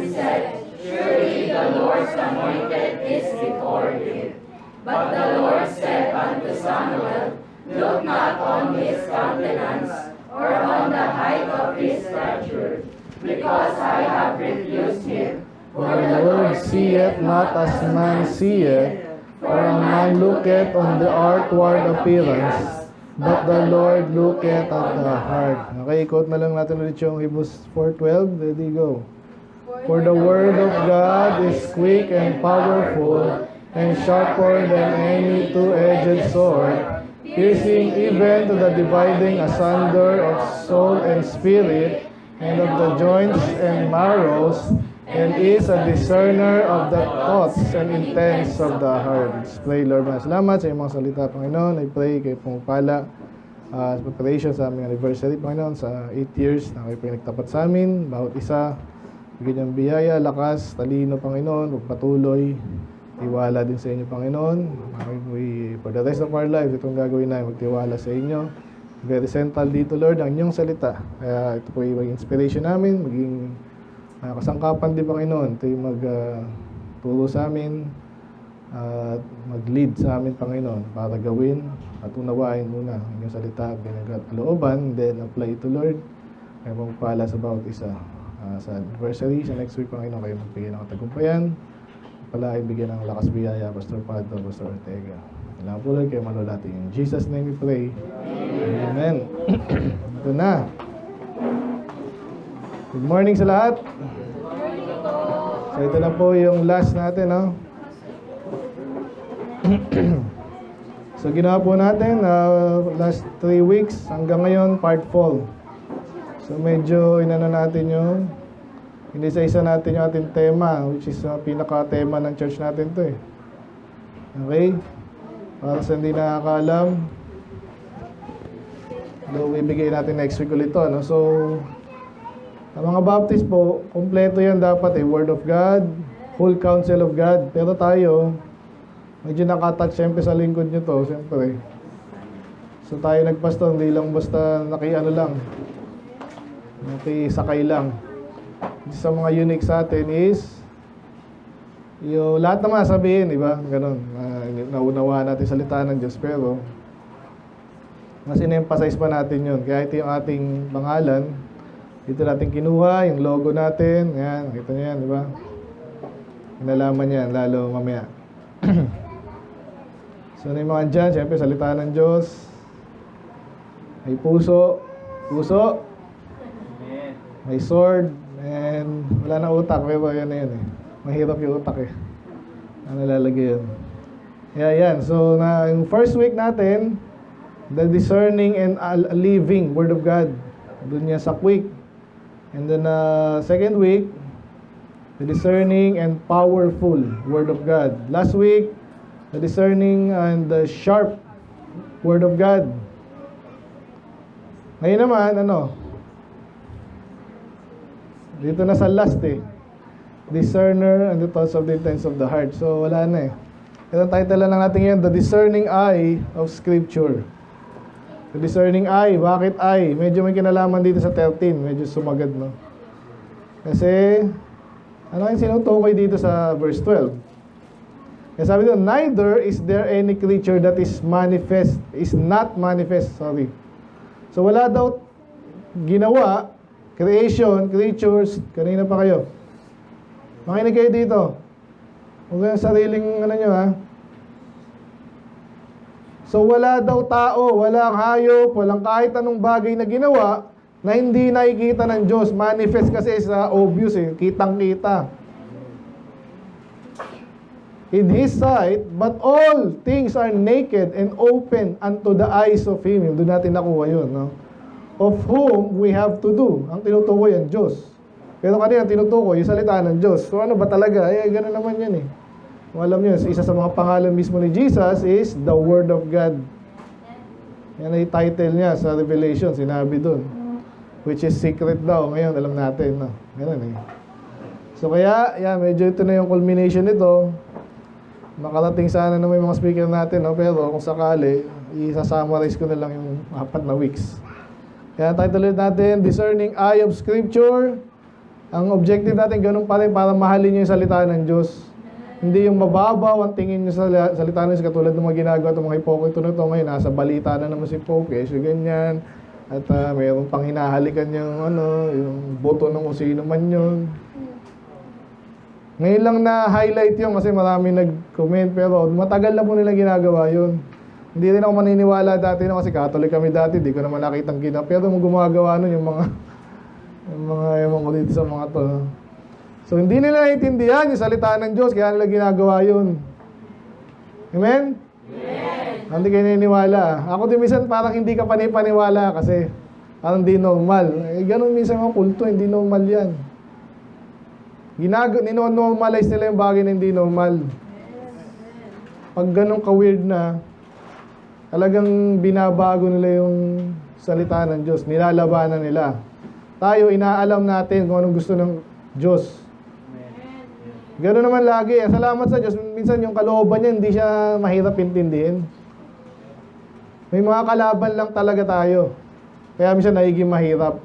and said, Surely the Lord's anointed is before him. But the Lord said unto Samuel, Look not on his countenance, or on the height of his stature, because I have refused him. For the Lord seeth not as man seeth, for a man looketh on the outward appearance, but the Lord looketh at the heart. Okay, quote na lang natin ulit yung Hebrews 4:12. Ready, go. For the word of God is quick and powerful, and sharper than any two-edged sword, piercing even to the dividing asunder of soul and spirit, and of the joints and marrows, and is a discerner of the thoughts and intents of the heart. Let's pray, Lord. Salamat sa iyong mga salita, Panginoon. I pray kayo pumapala sa preparation sa aming anniversary, Panginoon, sa 8 years na kayo pinagtapat sa amin. Bawat isa, bigyan niyang biyaya, lakas, talino, Panginoon, magpatuloy, tiwala din sa inyo, Panginoon. For the rest of our lives, itong gagawin namin, magtiwala sa inyo. Very central dito, Lord, ang inyong salita. Kaya ito po yung inspiration namin, maging kasangkapan din, Panginoon. Ito yung magturo sa amin at mag-lead sa amin, Panginoon, para gawin at unawain muna ang inyong salita, pinagkalooban, then apply ito, Lord. Kaya magpala sa bawat isa. Sa anniversary, sa next week, Panginoon, kayo magbigay ng katagumpayan. Pala ay bigyan ng lakas biyaya, Pastor Pado, Pastor Ortega. Kailangan po lang kayo manulati. In Jesus' name we pray. Amen. Ito na. Good morning sa lahat. So ito na po yung last natin, no? So ginawa po natin last 3 weeks hanggang ngayon part 4. So medyo inano natin yung inisa-isa natin yung ating tema, which is pinaka-tema ng church natin to eh. Okay? Para sa hindi nakakaalam, ibigay natin next week ulit to, no? So ang mga Baptist po, kompleto yan dapat eh. Word of God, full counsel of God. Pero tayo, medyo nakatouch siyempre sa lingkod nyo to, siyempre. So tayo nagpastor, hindi lang basta nakiano lang. Nakisakay lang. Sa mga unique sa atin is, yung lahat naman sabihin, di ba? Ganon. Naunawaan natin salita ng Diyos, pero mas in-emphasize pa natin yun. Kaya ito yung ating pangalan. Dito natin kinuha, yung logo natin. Yan, nakita nyo yan, di ba? Inalaman yan, lalo mamaya. So, ano yung mga dyan? Siyempre, salita ng Diyos. May puso. Puso. May sword. And wala na utak, pero yan na yun eh. Mahirap yung utak eh. Ano lalagay yun? Yeah, yan. So, yung first week natin, the discerning and living Word of God. Doon niya sa quick. And then second week, the discerning and powerful Word of God. Last week, the discerning and the sharp Word of God. Ngayon naman, ano? Dito na sa last eh. Discerner and the thoughts of the intents of the heart. So, wala na eh. Ito title lang natin yan, The Discerning Eye of Scripture. The discerning eye. Bakit eye? Medyo may kinalaman dito sa 13. Medyo sumagad, no? Kasi, ano yung sinutukoy dito sa verse 12? Kaya sabi doon, neither is there any creature that is not manifest. So, wala daw ginawa, creation, creatures, kanina pa kayo. Makinig kayo dito. Huwag kayong sariling, ano nyo, ha? So wala daw tao, walang hayop, walang kahit anong bagay na ginawa na hindi nakikita ng Diyos. Manifest kasi sa obvious eh, kitang-kita. In His sight, but all things are naked and open unto the eyes of Him. Doon natin nakuha yun, no? Of whom we have to do. Ang tinutukoy ang Diyos. Pero kanina tinutukoy yung salita ng Diyos. So ano ba talaga? Eh, gano'n naman yan eh. Kung alam nyo, isa sa mga pangalan mismo ni Jesus is the Word of God. Yan ay title niya sa Revelation, sinabi dun. Which is secret daw. Ngayon, alam natin. No? Ganun eh. So kaya, yan, medyo ito na yung culmination nito. Makarating sana na may mga speaker natin. No? Pero kung sakali, isa-summarize ko na lang yung 4 na weeks. Kaya title ulit natin, Discerning Eye of Scripture. Ang objective natin, ganun pa rin, para mahalin nyo yung salita ng Diyos. Hindi yung mababaw ang tingin nyo sa salita ng Diyos, katulad ng mga ginagawa itong mga hipokito na ito. Ngayon, nasa balita na naman si Pope, so ganyan. At mayroong pang hinahalikan yung boto ng kung sino man yun. Ngayon lang na-highlight yun kasi marami nag-comment, pero matagal na po nila ginagawa yun. Hindi rin ako maniniwala dati kasi Catholic kami dati, di ko naman nakitang pero gumagawa nun yung mga ewan ko dito sa mga to. So hindi nila naiintindihan yung salita ng Diyos, kaya nila ginagawa yun. Amen? Amen. Hindi kayo naniniwala. Ako din minsan parang hindi ka panipaniwala kasi parang di normal. Ganun minsan mga kulto, hindi normal yan. Nino-normalize nila yung bagay na hindi normal. Pag ganun ka-weird na, talagang binabago nila yung salita ng Diyos. Nilalabanan nila. Tayo, inaalam natin kung anong gusto ng Diyos. Gano'n naman lagi. Salamat sa Diyos. Minsan yung kalooban niya, hindi siya mahirap intindihin. May mga kalaban lang talaga tayo. Kaya minsan nagiging mahirap.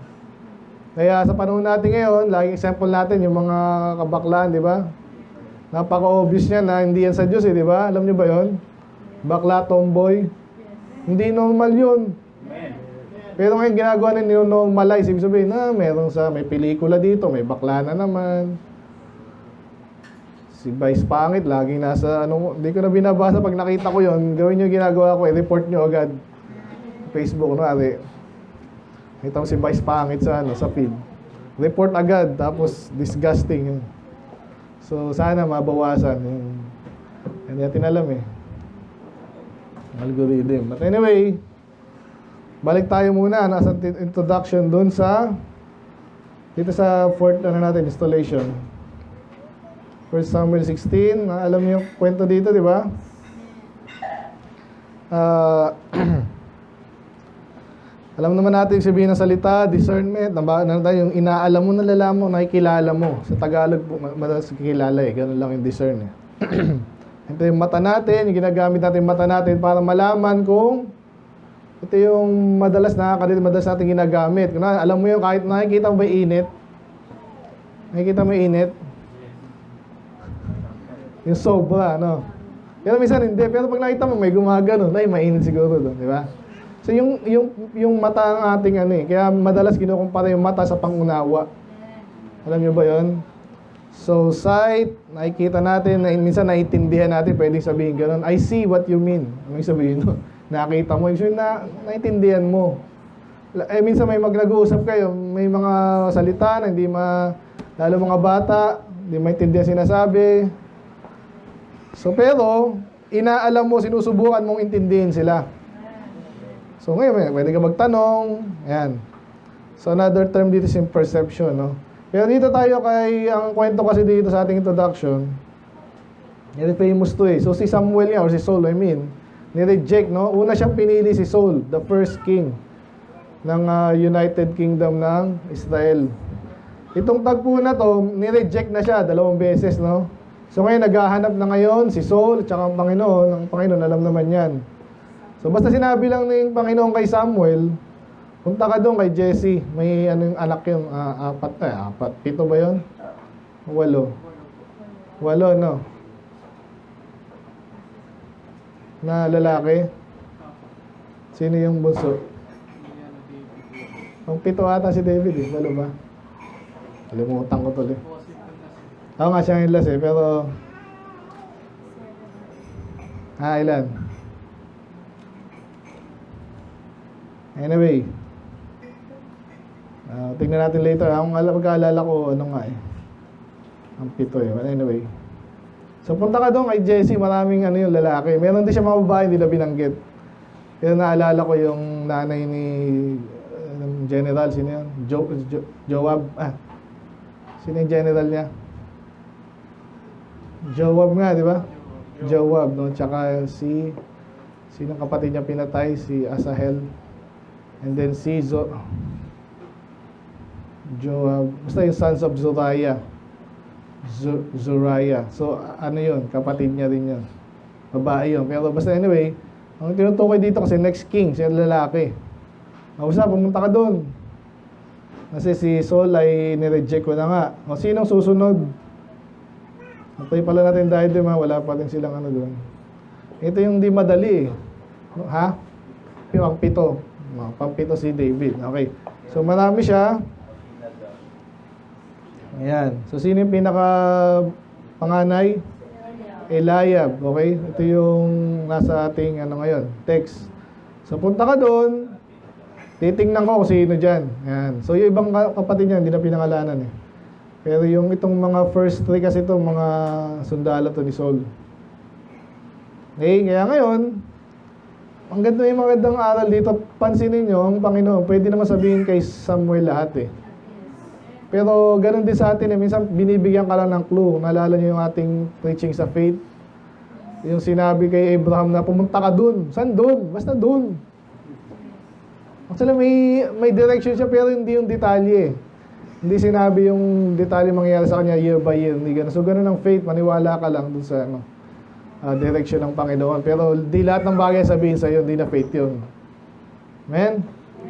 Kaya sa panahon natin ngayon, laging example natin yung mga kabaklaan, di ba? Napaka-obvious niya na hindi yan sa Diyos, di ba? Alam niyo ba yon? Bakla, tomboy. Hindi normal yun. Pero ngayon ginagawa na nino-normalize. Ibig sabihin na may pelikula dito, may bakla na naman. Si Vice Pangit, laging nasa, hindi ko na binabasa pag nakita ko yon. Gawin nyo ginagawa ko, i-report nyo agad. Facebook, nakita mo si Vice Pangit sa feed. Report agad, tapos disgusting yun. So, sana mabawasan. Hindi natin alam algorithm. But anyway, balik tayo muna. Nasa introduction dun dito sa fourth, installation. 1 Samuel 16. Alam niyo yung kwento dito, di ba? Alam naman natin sabihin ng salita, discernment, yung inaalam mo, nalalaman mo, nakikilala mo. Sa Tagalog po, madalas kilala ganun lang yung discern. Ito yung mata natin, yung ginagamit natin yung mata natin para malaman kung ito yung madalas natin ginagamit. Kung alam mo yung kahit nakikita mo ba init? Nakikita mo init? Yung sobra, Pero minsan hindi. Pero pag nakita mo, may gumagano, mainit siguro doon, di ba? So yung mata ang ating kaya madalas kinukumpara yung mata sa pangunawa. Alam niyo ba 'yon? So sight, nakikita natin, minsan naiintindihan natin, pwedeng sabihin gano'n, I see what you mean. Ano yung sabihin mo? Nakita mo, yung naiintindihan mo. Minsan may nag-uusap kayo, may mga salita na lalo mga bata, hindi maintindihan sinasabi. So pero, inaalam mo, sinusubukan mong intindihin sila. So ngayon, pwede ka magtanong. Ayan. So another term dito is perception, Pero dito tayo ang kwento kasi dito sa ating introduction, very famous to So si Samuel or si Saul, ni-reject, Una siyang pinili si Saul, the first king ng United Kingdom ng Israel. Itong tagpo na to, ni-reject na siya 2 beses, So ngayon, naghahanap na ngayon si Saul, tsaka ang Panginoon, alam naman yan. So basta sinabi lang ng Panginoon kay Samuel, punta ka doon kay Jesse. May anak yun, 7 ba yun? 8, na lalaki. Sino yung bunso? Ang 7 ata si David, 8 ba? Kalimutan ko tuloy. Oo nga siya yung last pero ilan? Anyway, tingnan natin later. Ang pagkaalala ko, ang 7 But anyway. So, punta ka doon kay Jesse. Maraming yung lalaki. Meron din siya mga babae, hindi na binanggit. Pero naalala ko yung nanay ni General. Sino yun? Joab. Sino yung general niya? Joab nga, di ba? Joab, Tsaka sino kapatid niya pinatay? Si Asahel. And then si Joab, basta yung sons of Zuriah. So, yun? Kapatid niya rin yun. Babae yun. Pero basta anyway, ang tinutukoy dito kasi next king, siya lalaki. Basta, pumunta ka doon. Kasi si Saul ay nireject ko na nga. O sinong susunod? Matay pala natin diadem ha. Wala pa rin silang ano doon. Ito yung di madali eh. Ha? Yung pito. Pampito si David. Okay. So marami siya. Ayan. So sino yung pinaka panganay? Eliab. Okay? Ito yung nasa ating ano ngayon, text. So punta ka doon. Titingnan ko kung sino dyan. Ayan. So yung ibang kapatid niya, hindi na pinangalanan eh. Pero yung itong mga first three kasi ito, mga sundalo to ni Saul. Okay, kaya ngayon, ang ganda yung magandang aral dito, pansinin nyo, ang Panginoon, pwede naman sabihin kay Samuel lahat eh. Pero ganun din sa atin eh, minsan binibigyan ka lang ng clue. Naalala nyo yung ating preaching sa faith. Yung sinabi kay Abraham na pumunta ka dun. Saan dun? Basta dun. Actually, may direction siya pero hindi yung detalye. Hindi sinabi yung detalye mangyayari sa kanya year by year. Hindi ganun. So, ganun ang faith. Maniwala ka lang dun sa direction ng Panginoon. Pero di lahat ng bagay sabihin sa'yo, hindi na faith yun. Amen?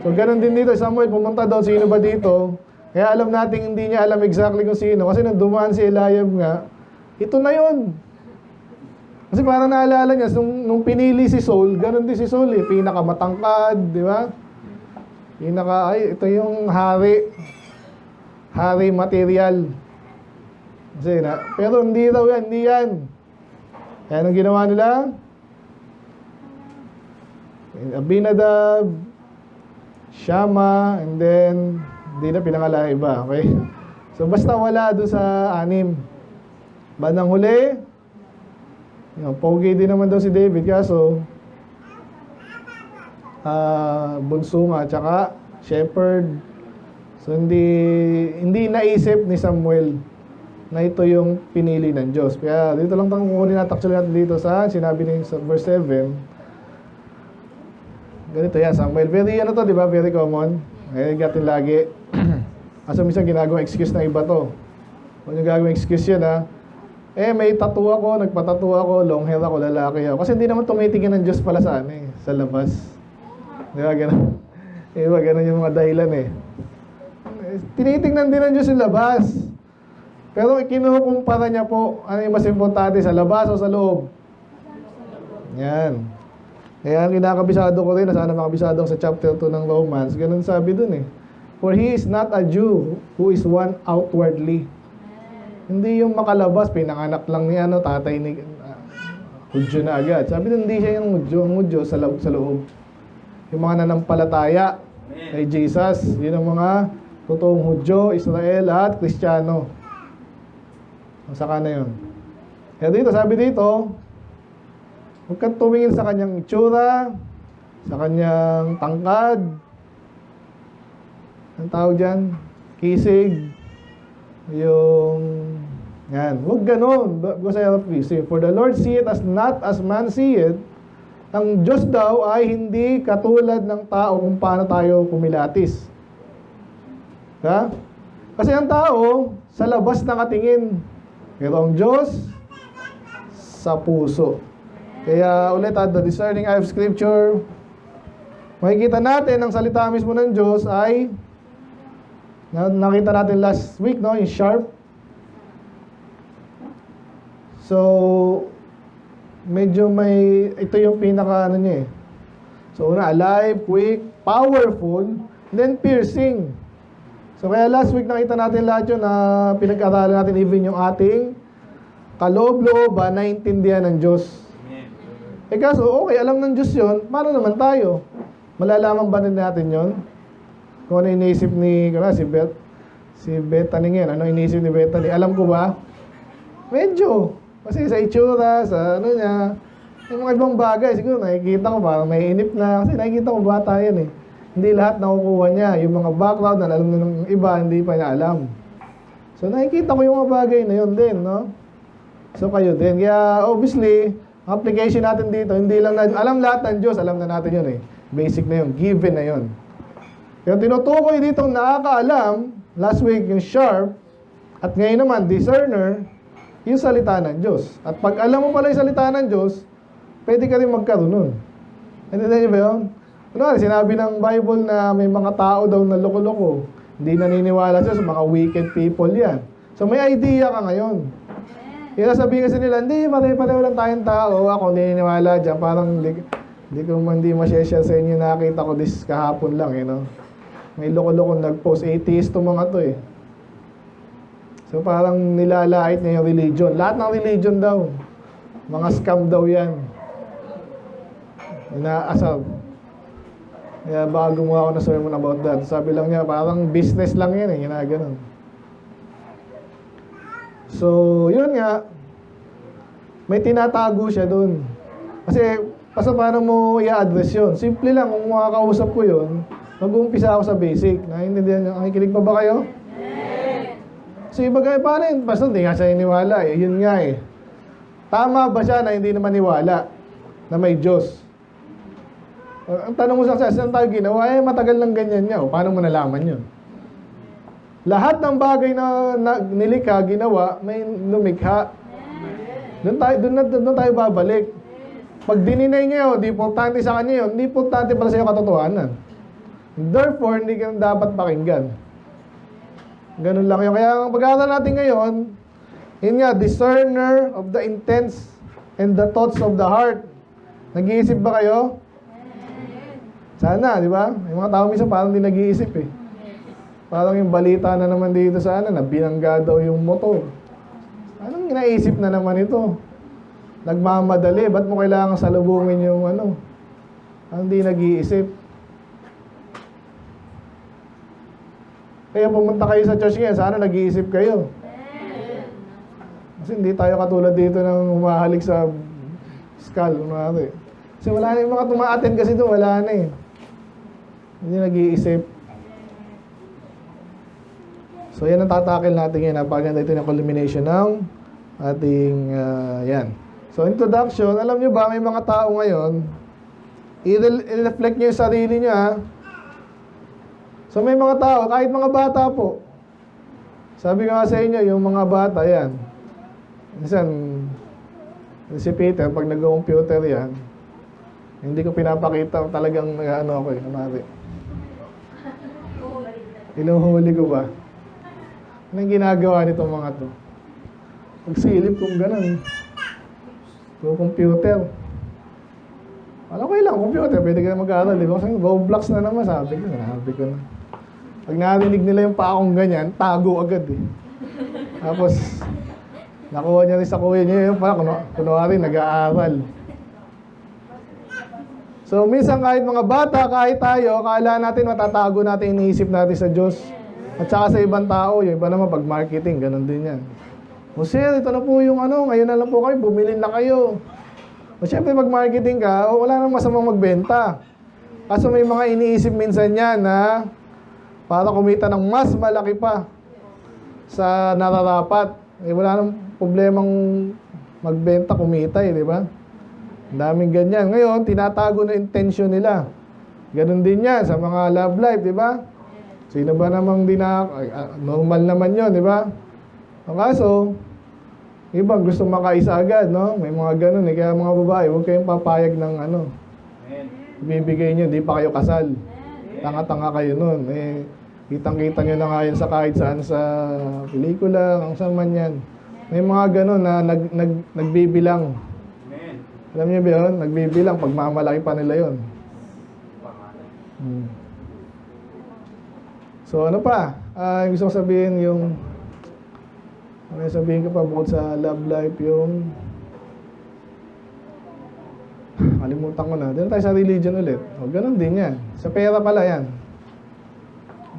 So, ganun din dito. Samuel, pumunta doon. Sino ba dito? Kaya alam natin hindi niya alam exactly kung sino. Kasi nung dumaan si Eliab nga, ito na yun. Kasi parang naalala niya, nung pinili si Saul, ganun din si Saul eh. Pinakamatangkad, di ba? Ito yung hari. Hari material. Kasi pero hindi daw yan, hindi yan. Kaya anong ginawa nila? Abinadab, Shama, and then, hindi na pinangala iba, okay? So, basta wala doon sa anim. Bandang huli, pogi din naman daw si David, kaso, bunso nga, tsaka shepherd. So hindi naisip ni Samuel na ito yung pinili ng Diyos. Kaya dito lang kukunin natin dito sa sinabi ni sa verse 7. Ganito yan, Samuel. Very ano to, di ba? Very common. Gatin lagi. Asa minsan ginagawang excuse ng iba to. Kung yung gagawang excuse yun ha, may tattoo ako, nagpatattoo ako, long hair ako, lalaki ako. Kasi hindi naman tumitingin ng Diyos pala sa sa labas. Di ba, ganun? Ganun yung mga dahilan eh. Tinitingnan din ng Diyos yung labas. Pero kinukumpara niya po, ano yung mas importante, sa labas o sa loob? Yan. Kaya ang kinakabisado ko rin, sana makabisado ko sa chapter 2 ng Romans, ganun sabi dun eh. For he is not a Jew who is one outwardly. Hindi yung makalabas, pinanganak lang ni tatay ni Hudyo na agad. Sabi dun, hindi siya yung Hudyo sa loob. Yung mga nanampalataya kay Jesus, yun ang mga totoong Hudyo, Israel at Kristiyano. Saka na yun. Kaya dito, sabi dito, huwag kang tumingin sa kanyang itsura, sa kanyang tangkad, ang tawag dyan, kisig, yung, yan, huwag ganun. For the Lord see it as not as man see it. Ang Diyos daw ay hindi katulad ng tao kung paano tayo kumilatis. Ha? Kasi ang tao, sa labas nakatingin. Pero ang Diyos, sa puso. Kaya ulit, at the discerning eye of Scripture, makikita natin ang salita mismo ng Diyos ay, nakita natin last week, no? Yung sharp. So, medyo ito yung pinaka niya eh. So, una, alive, quick, powerful, then piercing. So, kaya last week nakita natin lahat yun na pinag-aralan natin even yung ating kaloob-looban na intindihan ng Diyos. Kaso, okay, alam ng Diyos yun, paano naman tayo? Malalaman ba natin yun? Kung ano iniisip ni, si Bethany ngayon, ano iniisip ni Bethany? Alam ko ba? Medyo. Kasi sa itsura, sa niya, yung mga ibang bagay, siguro nakikita ko parang may inip na, kasi nakikita ko bata yan eh. Hindi lahat nakukuha niya. Yung mga background na alam na ng iba, hindi pa niya alam. So nakikita ko yung mga bagay na yun din, no? So kayo din. Kaya obviously, application natin dito, hindi lang alam lahat ng Diyos, alam na natin yun eh. Basic na yun, given na yun. Kaya tinutukoy dito nakakaalam, last week yung sharp, at ngayon naman, discerner, yung salita ng Diyos. At pag alam mo pala yung salita ng Diyos, pwede ka rin magkaroon nun. Hindi niyo ba yun? Sinabi ng Bible na may mga tao daw na loko-loko. Hindi naniniwala siya sa mga wicked people yan. So may idea ka ngayon. Kaya sabihin kasi nila, hindi, pare-pareho lang tayong tao. Ako hindi naniniwala dyan. Parang hindi masyashare sa inyo, nakita ko this kahapon lang, May loko-loko nag-post, atheist to mga to eh. So parang nilalait niya yung religion. Lahat ng religion daw. Mga scam daw yan. Inaasab. Kaya baka gumawa ako na sermon about that. Sabi lang niya, parang business lang yan eh. Ganun. So, yun nga. May tinatago siya dun. Kasi, paano mo i-address yun? Simple lang, kung makakausap ko yun, mag-uumpisa ako sa basic. Naiintindihan niyo? Nakikinig pa ba kayo? So, iba kayo pa rin. Basta hindi nga siya iniwala eh. Yun nga eh. Tama ba siya na hindi naman niwala na may Diyos? Ang tanong mo sa saan tayo ginawa, matagal lang ganyan niya. Paano mo nalaman yun? Lahat ng bagay na nilikha, ginawa, may lumikha. Doon tayo babalik. Pag dininay niya yun, di importante sa kanya yun, di importante para sa iyo katotohanan. Therefore, hindi ka dapat pakinggan. Ganun lang yun. Kaya ang pag-aaral natin ngayon, yun nga, discerner of the intents and the thoughts of the heart. Nag-iisip ba kayo? Sana, di ba? Yung mga tao minsan parang di nag-iisip eh. Parang yung balita na naman dito sa na binangga daw yung motor. Anong inaisip na naman ito? Nagmamadali, ba't mo kailangan salubungin yung Ang di nag-iisip. Kaya pumunta kayo sa church ngayon, sana nag-iisip kayo. Kasi hindi tayo katulad dito ng humahalik sa skull. Kasi wala na yung mga tuma-attend kasi doon, wala na eh. Hindi nag-iisip. So yan ang tatakil natin ngayon. Napaganda ito ng culmination ng ating yan. So introduction, alam nyo ba, may mga tao ngayon, i-reflect nyo yung sarili nyo ha. So may mga tao, kahit mga bata po. Sabi ko nga sa inyo, yung mga bata yan. Minsan, si Peter, pag nag-computer yan, hindi ko pinapakita talagang ako eh. Inuhuli ko ba? Anong ginagawa nitong mga to? Pagsilip kong ganun. Computer. Okay lang, computer. Pwede ka na mag-aaral. Di ba? Kasi Roblox na naman, sabi ko na. Pag narinig nila yung paakong ganyan, tago agad eh. Tapos, nakuha niya rin sa kuya niya. Yung pala, kunwari, nag-aaral. So, minsan kahit mga bata, kahit tayo, akala natin matatago natin, iniisip natin sa Diyos. At saka sa ibang tao, yung iba naman pag marketing, ganun din yan. O sir, ito na po yung ngayon na lang po kayo, bumili na kayo. O syempre pag marketing ka, wala nang masamang magbenta. Kaso may mga iniisip minsan yan na para kumita ng mas malaki pa sa nararapat. Wala nang problemang magbenta, kumita di ba? Ang daming ganyan. Ngayon, tinatago na intention nila. Ganun din yan sa mga love life, di ba? Sino ba namang normal naman yon, di ba? Ang kaso, ibang gusto makaisa agad, no? May mga ganun eh. Kaya mga babae, huwag kayong papayag ng ibibigay nyo, di pa kayo kasal. Tanga-tanga kayo nun. Kitang-kita nyo na nga yan sa kahit saan sa pelikula, kung saan man yan. May mga ganun na nagbibilang. Alam niyo ba yun? Nagbibilang, pagmamalaki pa nila yun. So ano pa? Gusto ko sabihin yung sabihin ko pa bukod sa love life yung kalimutan ko na. Doon tayo sa religion ulit. Ganun din yan. Sa pera pala yan.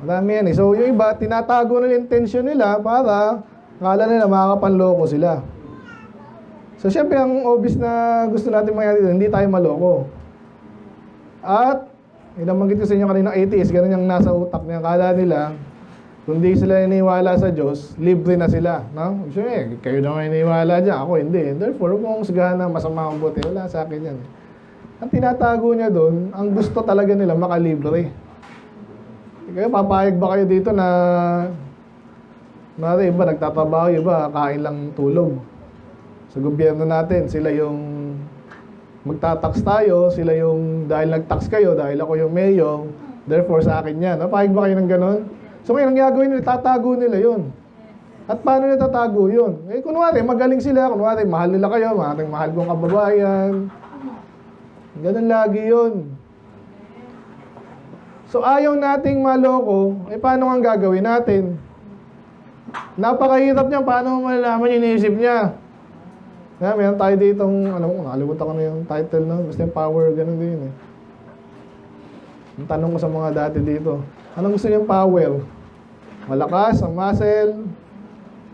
Marami yan eh. So yung iba, tinatago na yung intention nila para akala nila makakapanloko sila. So, syempre, ang obvious na gusto natin mangyari dito, hindi tayo maloko. At, inabanggit ko sa inyo kanina, atheist, ganun yung nasa utak niya. Akala nila, kung di sila iniwala sa Diyos, libre na sila. No? Syempre, kayo na nga iniwala dyan, ako hindi. Therefore, kung husgahan na masama ang buti, wala sa akin yan. Ang tinatago niya doon, ang gusto talaga nila, makalibre. Kaya papayag ba kayo dito na iba nagtatrabaho, iba kain lang tulog. Sa gobyerno natin, sila yung magtatax tayo, sila yung dahil nagtax kayo, dahil ako yung mayor, therefore sa akin yan. Napahig ba kayo ng ganon? So ngayon, ang gagawin nila, tatago nila yun. At paano nila tatago yun? Eh, kunwari, magaling sila. Kunwari, mahal nila kayo. Mahal kong kababayan. Ganun lagi yun. So, ayaw nating maloko. Eh, paano ang gagawin natin? Napakahirap niya. Paano mo malalaman yung iniisip niya? Meron tayo ditong, nakalimutan ko na yung title, no? Basta yung power, ganun din eh. Ang tanong ko sa mga dati dito, anong gusto niyang power? Malakas, ang muscle,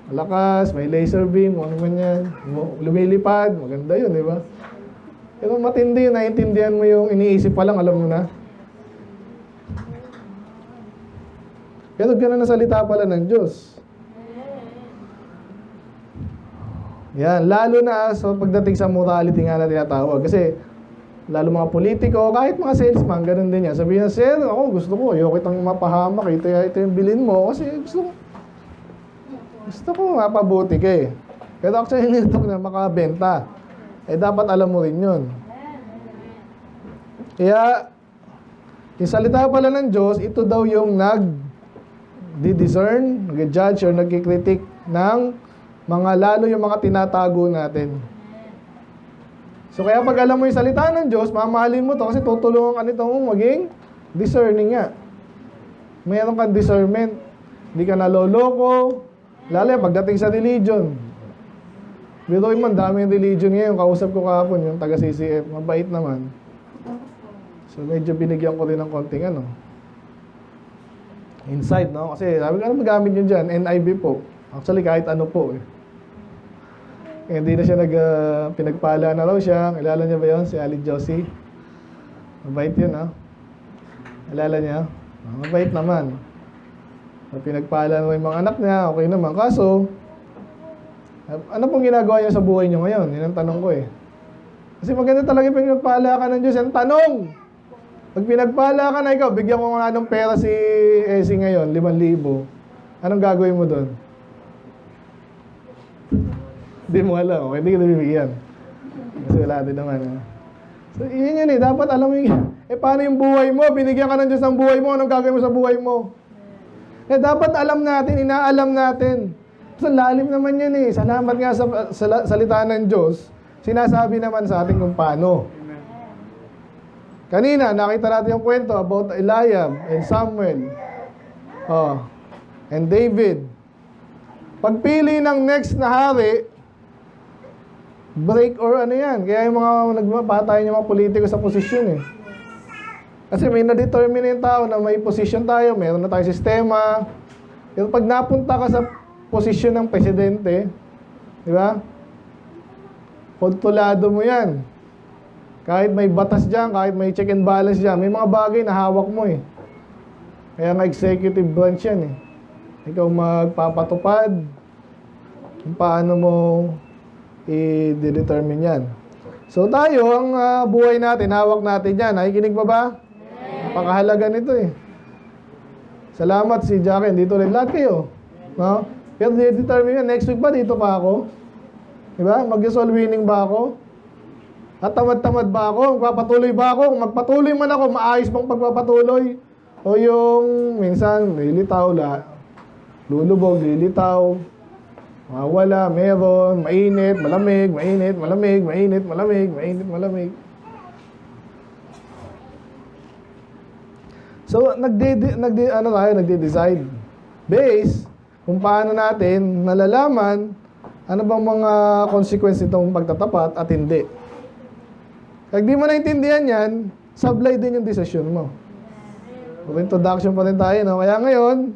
malakas, may laser beam, ano man yan, lumilipad, maganda yun, di ba? Pero matindi, naiintindihan mo yung iniisip pa lang, alam mo na. Pero ganun na salita pala ng Diyos. Yan, lalo na so pagdating sa morality nga na tinatawag. Kasi, lalo mga politiko, kahit mga salesman, ganun din yan. Sabihin na, sir, ako gusto ko, ayoko kitang mapahamak, ito yung bilin mo, kasi gusto ko mapabuti ka eh. Pero actually, nito na makabenta. Eh, dapat alam mo rin yun. Kaya, yung salita pala ng Diyos, ito daw yung nag-discern, nag-judge, or nag-critic ng mga lalo yung mga tinatago natin. So kaya pag alam mo yung salita ng Diyos, mamahalin mo to kasi tutulungan ka nito mong maging discerning nga. Mayroon kang discernment. Hindi ka naloloko. Lalo yan, pagdating sa religion. Biruin mo, daming religion ngayon. Kausap ko kahapon yung taga-CCF. Mabait naman. So medyo binigyan ko rin ng konting insight, no? Kasi sabi ko, ano magamit nyo dyan? NIV po. Actually, kahit ano po eh. Eh, hindi na siya pinagpala na raw siya. Kilala niya ba yun? Si Ali Josie. Mabait yun, ha? Kilala niya? Mabait naman. Pinagpala na yung mga anak niya. Okay naman. Kaso, ano pong ginagawa niya sa buhay niyo ngayon? Yun ang tanong ko eh. Kasi maganda talaga yung pinagpala ka ng Diyos. Yan tanong! Pag pinagpala ka na ikaw, bigyan ko nga ng pera si Essie ngayon, 5,000. Anong gagawin mo doon? Hindi mo alam. Okay, hindi ka nabibigyan. Kasi wala din naman. So, yun yun eh. Dapat alam mo yung... Eh, paano yung buhay mo? Binigyan ka ng Diyos ng buhay mo. Anong gagawin mo sa buhay mo? Eh, dapat alam natin. Inaalam natin. So, lalim naman yan eh. Salamat nga sa salita ng Diyos. Sinasabi naman sa atin kung paano. Kanina, nakita natin yung kwento about Eliab and Samuel. And David. Pagpili ng next na hari, break or ano yan. Kaya yung mga nagpapatay yung mga politiko sa posisyon eh. Kasi may na-determine yung tao na may posisyon tayo, meron na tayong sistema. Pero pag napunta ka sa posisyon ng presidente, di ba? Kontrolado mo yan. Kahit may batas dyan, kahit may check and balance dyan, may mga bagay na hawak mo eh. Kaya nga executive branch yan eh. Ikaw magpapatupad kung paano mo i-determine yan. So tayo, ang buhay natin, hawak natin yan. Nakikinig pa ba? Napakahalaga nito eh. Salamat si Jackie, dito rin lahat kayo. No? Pero i-determine yan, next week ba dito pa ako? Diba? Mag-resolve winning ba ako? At tamad-tamad ba ako? Magpapatuloy ba ako? Kung magpatuloy man ako, maayos bang pagpapatuloy? O yung minsan, lilitaw, lulubog, lilitaw, wala, meron, mainit, malamig, mainit, malamig, mainit, malamig, mainit, malamig. So, nagde-decide based kung paano natin nalalaman ano bang mga consequence nitong pagtatapat at hindi. Kag di mo naintindihan yan, sablay din yung decision mo. Introduction pa rin tayo, no? Kaya ngayon,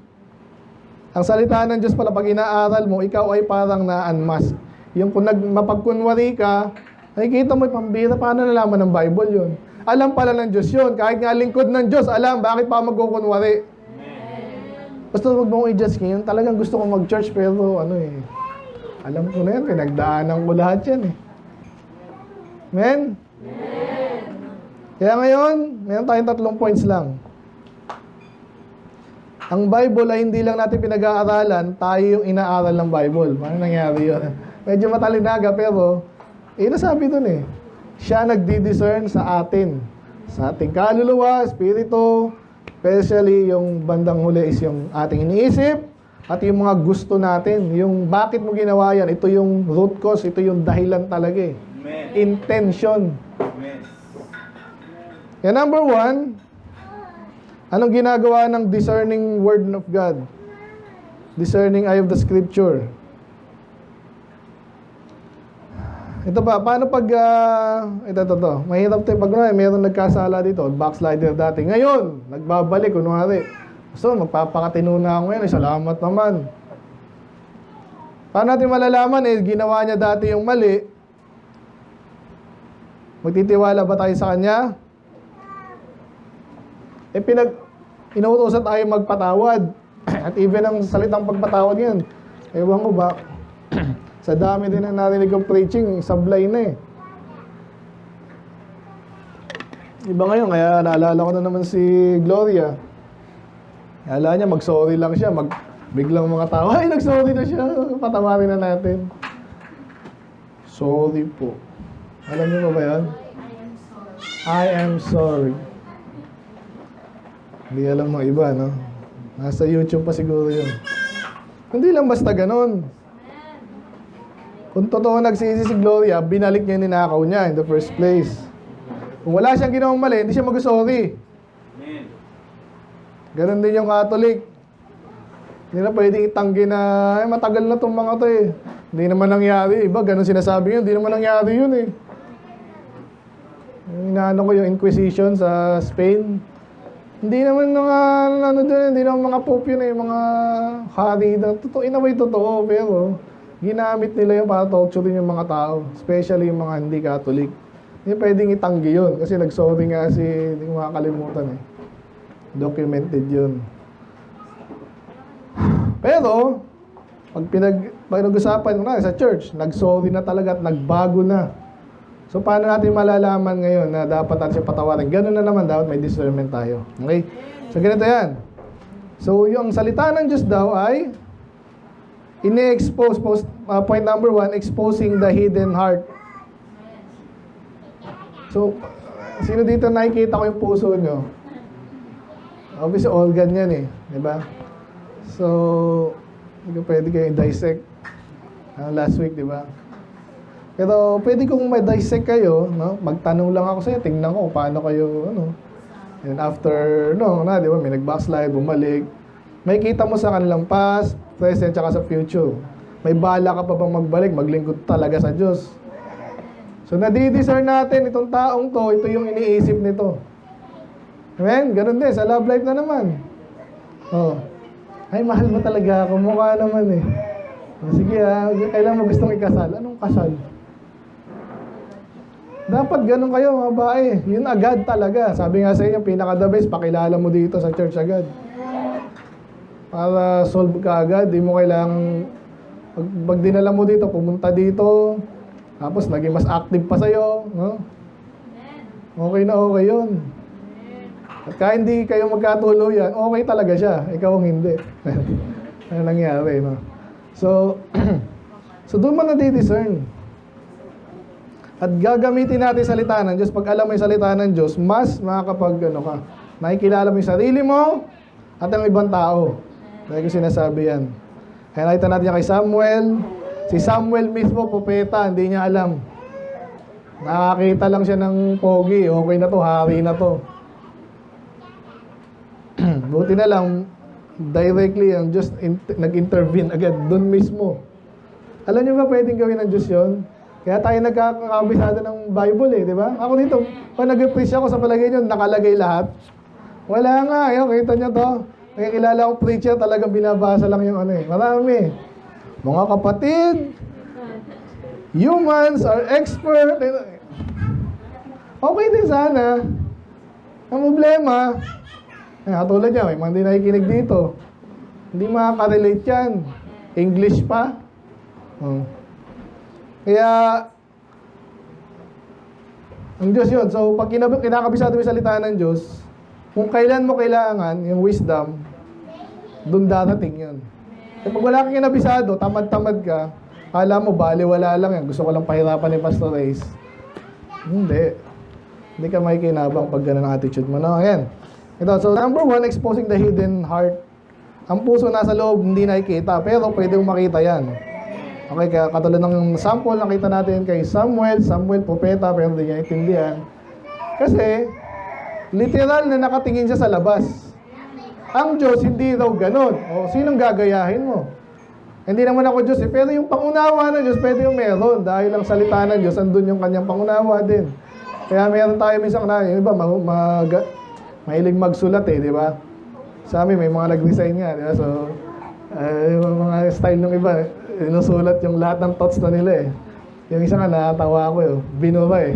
ang salita ng Diyos pala, pag inaaral mo, ikaw ay parang na-unmask. Yung kung mapagkunwari ka, nakikita mo, pambira, paano nalaman ng Bible yun? Alam pala ng Diyos yun. Kahit nga lingkod ng Diyos, alam, bakit pa magkukunwari? Basta huwag mong i-judge ngayon. Talagang gusto ko mag-church, pero alam ko na yan, pinagdaanan ko lahat yan eh. Amen? Kaya ngayon, meron tayong 3 points lang. Ang Bible ay hindi lang natin pinag-aaralan, tayo yung inaaral ng Bible. Paano nangyari yun? Medyo matalinaga, pero, nasabi dun eh. Siya nagdi-discern sa atin. Sa ating kaluluwa, espiritu, Especially yung bandang huli is yung ating iniisip at yung mga gusto natin. Yung bakit mo ginawa yan, ito yung root cause, ito yung dahilan talaga eh. Amen. Intention. Amen. Kaya number 1, anong ginagawa ng discerning word of God? Discerning eye of the scripture. Ito pa, paano pag, ito. Mahirap tayo pag mayroon nagkasala dito, backslider dati. Ngayon, nagbabalik, kunwari. So, magpapakatino na ako ngayon, salamat naman. Paano natin malalaman, ginawa niya dati yung mali. Magtitiwala ba tayo sa kanya? Inuutosan tayo magpatawad. At even ang salitang pagpatawad yan, ewan ko ba, sa dami din na narinig kong preaching, sablay na eh. Iba ngayon, kaya naalala ko na naman si Gloria. Kala niya, mag-sorry lang siya, biglang mga tao, ay, nag-sorry na siya, patawarin na natin. Sorry po. Alam niyo ba yan? I am sorry. Hindi alam ng iba, no? Nasa YouTube pa siguro yun. Hindi lang basta ganun. Kung totoo nagsisi si Gloria, binalik niya yung ninakaw niya in the first place. Kung wala siyang ginawang mali, hindi siya mag-sorry. Amen. Ganon din yung Catholic. Hindi na pwedeng itanggi na, ay, matagal na itong mga to eh. Hindi naman nangyari. Iba, ganon sinasabi yun. Hindi naman nangyari yun eh. Inaano ko yung Inquisition sa Spain. Hindi naman mga, hindi naman mga pope yun eh, mga hari. Totoo, in a way, totoo, pero ginamit nila yun para torturein yung mga tao, especially yung mga hindi Catholic. Hindi pwedeng itanggi yun kasi nag-sorry nga si, hindi ko makakalimutan eh. Documented yun. Pero, pag pinag-usapan na sa church, nag-sorry na talaga at nagbago na. So, paano natin malalaman ngayon na dapat natin siya patawarin? Ganun na naman, dapat may discernment tayo. Okay? So, ganito yan. So, yung salita ng Diyos daw ay ini-expose, point number 1, exposing the hidden heart. So, sino dito nakikita ko yung puso nyo? Obviously, organ yan eh. Diba? So, hindi ko pwede kayo i-dissect. Last week, diba? Pero pwede kong ma-dissect kayo, no? Magtanong lang ako sa'yo, tingnan ko paano kayo, ano. And after, di ba, may nag-backslide, bumalik. May kita mo sa kanilang past, present, tsaka sa future. May bala ka pa bang magbalik, maglingkod talaga sa Diyos. So, nadi-discern natin itong taong to, ito yung iniisip nito. Amen? Ganun din, sa love life na naman. Oh. Ay, mahal mo talaga ako, mukha naman eh. Oh, sige kailan mo gustong ikasal? Anong kasal? Dapat ganun kayo mga babae. Yun agad talaga. Sabi nga sa inyo, pinaka-the best, pakilala mo dito sa church agad. Para solve ka agad, di mo kailangang pag dinala mo dito, pumunta dito, tapos naging mas active pa sa'yo, no? Okay na okay yun. At kaya hindi kayo magkatuluyan, okay talaga siya, ikaw ang hindi. Ano nangyari, no? So, doon mo na-discern. At gagamitin natin salita ng Diyos. Pag alam mo yung salita ng Diyos, mas makakapag, nakikilala mo yung sarili mo at ang ibang tao. Dahil ko sinasabi yan. Kaya nakita natin yan kay Samuel. Si Samuel mismo, propeta, hindi niya alam. Nakakita lang siya ng pogi. Okay na to, hari na to. Buti na lang, directly ang Diyos nag-intervene agad doon mismo. Alam niyo ba pwedeng gawin ng Diyos yun? Kaya tayo nagkakabisado ng Bible eh, di ba? Ako dito, pag nag-preach ako sa palagay niyo, nakalagay lahat. Wala nga, kita niyo to. Nakikilala akong preacher, talagang binabasa lang yung Marami. Mga kapatid, humans are expert. Okay din sana. Ang problema, katulad niya, may mga hindi nakikinig dito. Hindi makaka-relate yan. English pa. Kaya, ang Diyos yun. So, pag kinakabisado mo yung salita ng Diyos, kung kailan mo kailangan yung wisdom, doon darating yun. Kaya pag wala kang kinabisado, tamad-tamad ka, kala mo, baliwala lang yan. Gusto ko lang pahirapan ni Pastor Ace. Hindi. Hindi ka makikinabang pag gano'n ang attitude mo. No, ayan. Ito, so number 1, exposing the hidden heart. Ang puso nasa loob, hindi nakikita, pero pwede mong makita yan. Okay, kaya katulad ng sample nakita natin kay Samuel, propeta, pero hindi niya intindihan. Kasi, literal na nakatingin siya sa labas. Ang Diyos, hindi daw ganon. O, sinong gagayahin mo? Hindi naman ako Diyos eh, pero yung pangunawa ng Diyos, pwede yung meron. Dahil ang salita ng Diyos, andun yung kanyang pangunawa din. Kaya meron tayo minsan na, yung iba, mahilig magsulat eh, di ba? Sa amin, may mga nag-resign nga, di ba? So, yung mga style ng iba, inusulat yung lahat ng thoughts na nila eh. Yung isa nga, nakatawa ako eh, binura eh.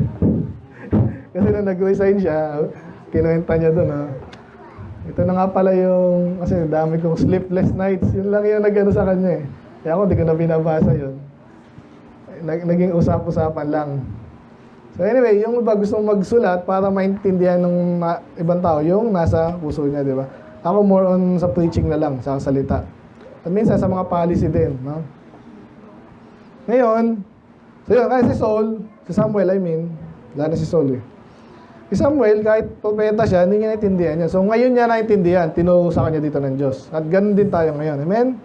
Kasi nung nag-resign siya, kinuwenta niya doon, ito na nga pala yung, kasi dami kong sleepless nights, yun lang yung nag-ano sa kanya eh. Kaya ako, di ko na binabasa yun. Naging usap-usapan lang. So anyway, yung iba gusto magsulat para maintindihan ng ibang tao yung nasa puso niya, di ba? Ako more on sa preaching na lang, sa salita. At minsan sa mga policy din, no? Ngayon, so yun, kaya si Samuel, wala na si Saul eh. Si Samuel, kahit propeta siya, hindi niya naintindihan niya. So ngayon niya naintindihan, tinuro sa kanya dito ng Diyos. At ganun din tayo ngayon, amen?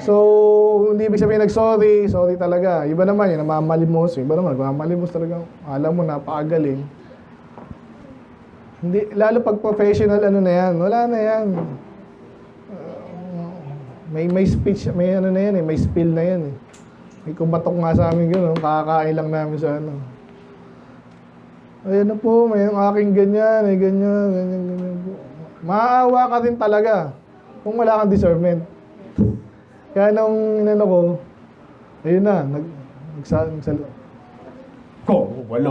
So, hindi ibig sabihin sorry talaga. Iba naman yun, namamalimos. Iba naman, namamalimos talaga. Alam mo, napakagaling. Hindi, lalo pag professional, ano na yan, wala na yan. May speech, may ano na yan eh, may spill na yan eh. May kumatok nga sa amin gano'n, kakakain lang namin sa ano. Ayan na po, may aking ganyan po. Maawa ka rin talaga kung wala kang discernment. Kaya nung inano ko, ayun na, nagsalita. Wala.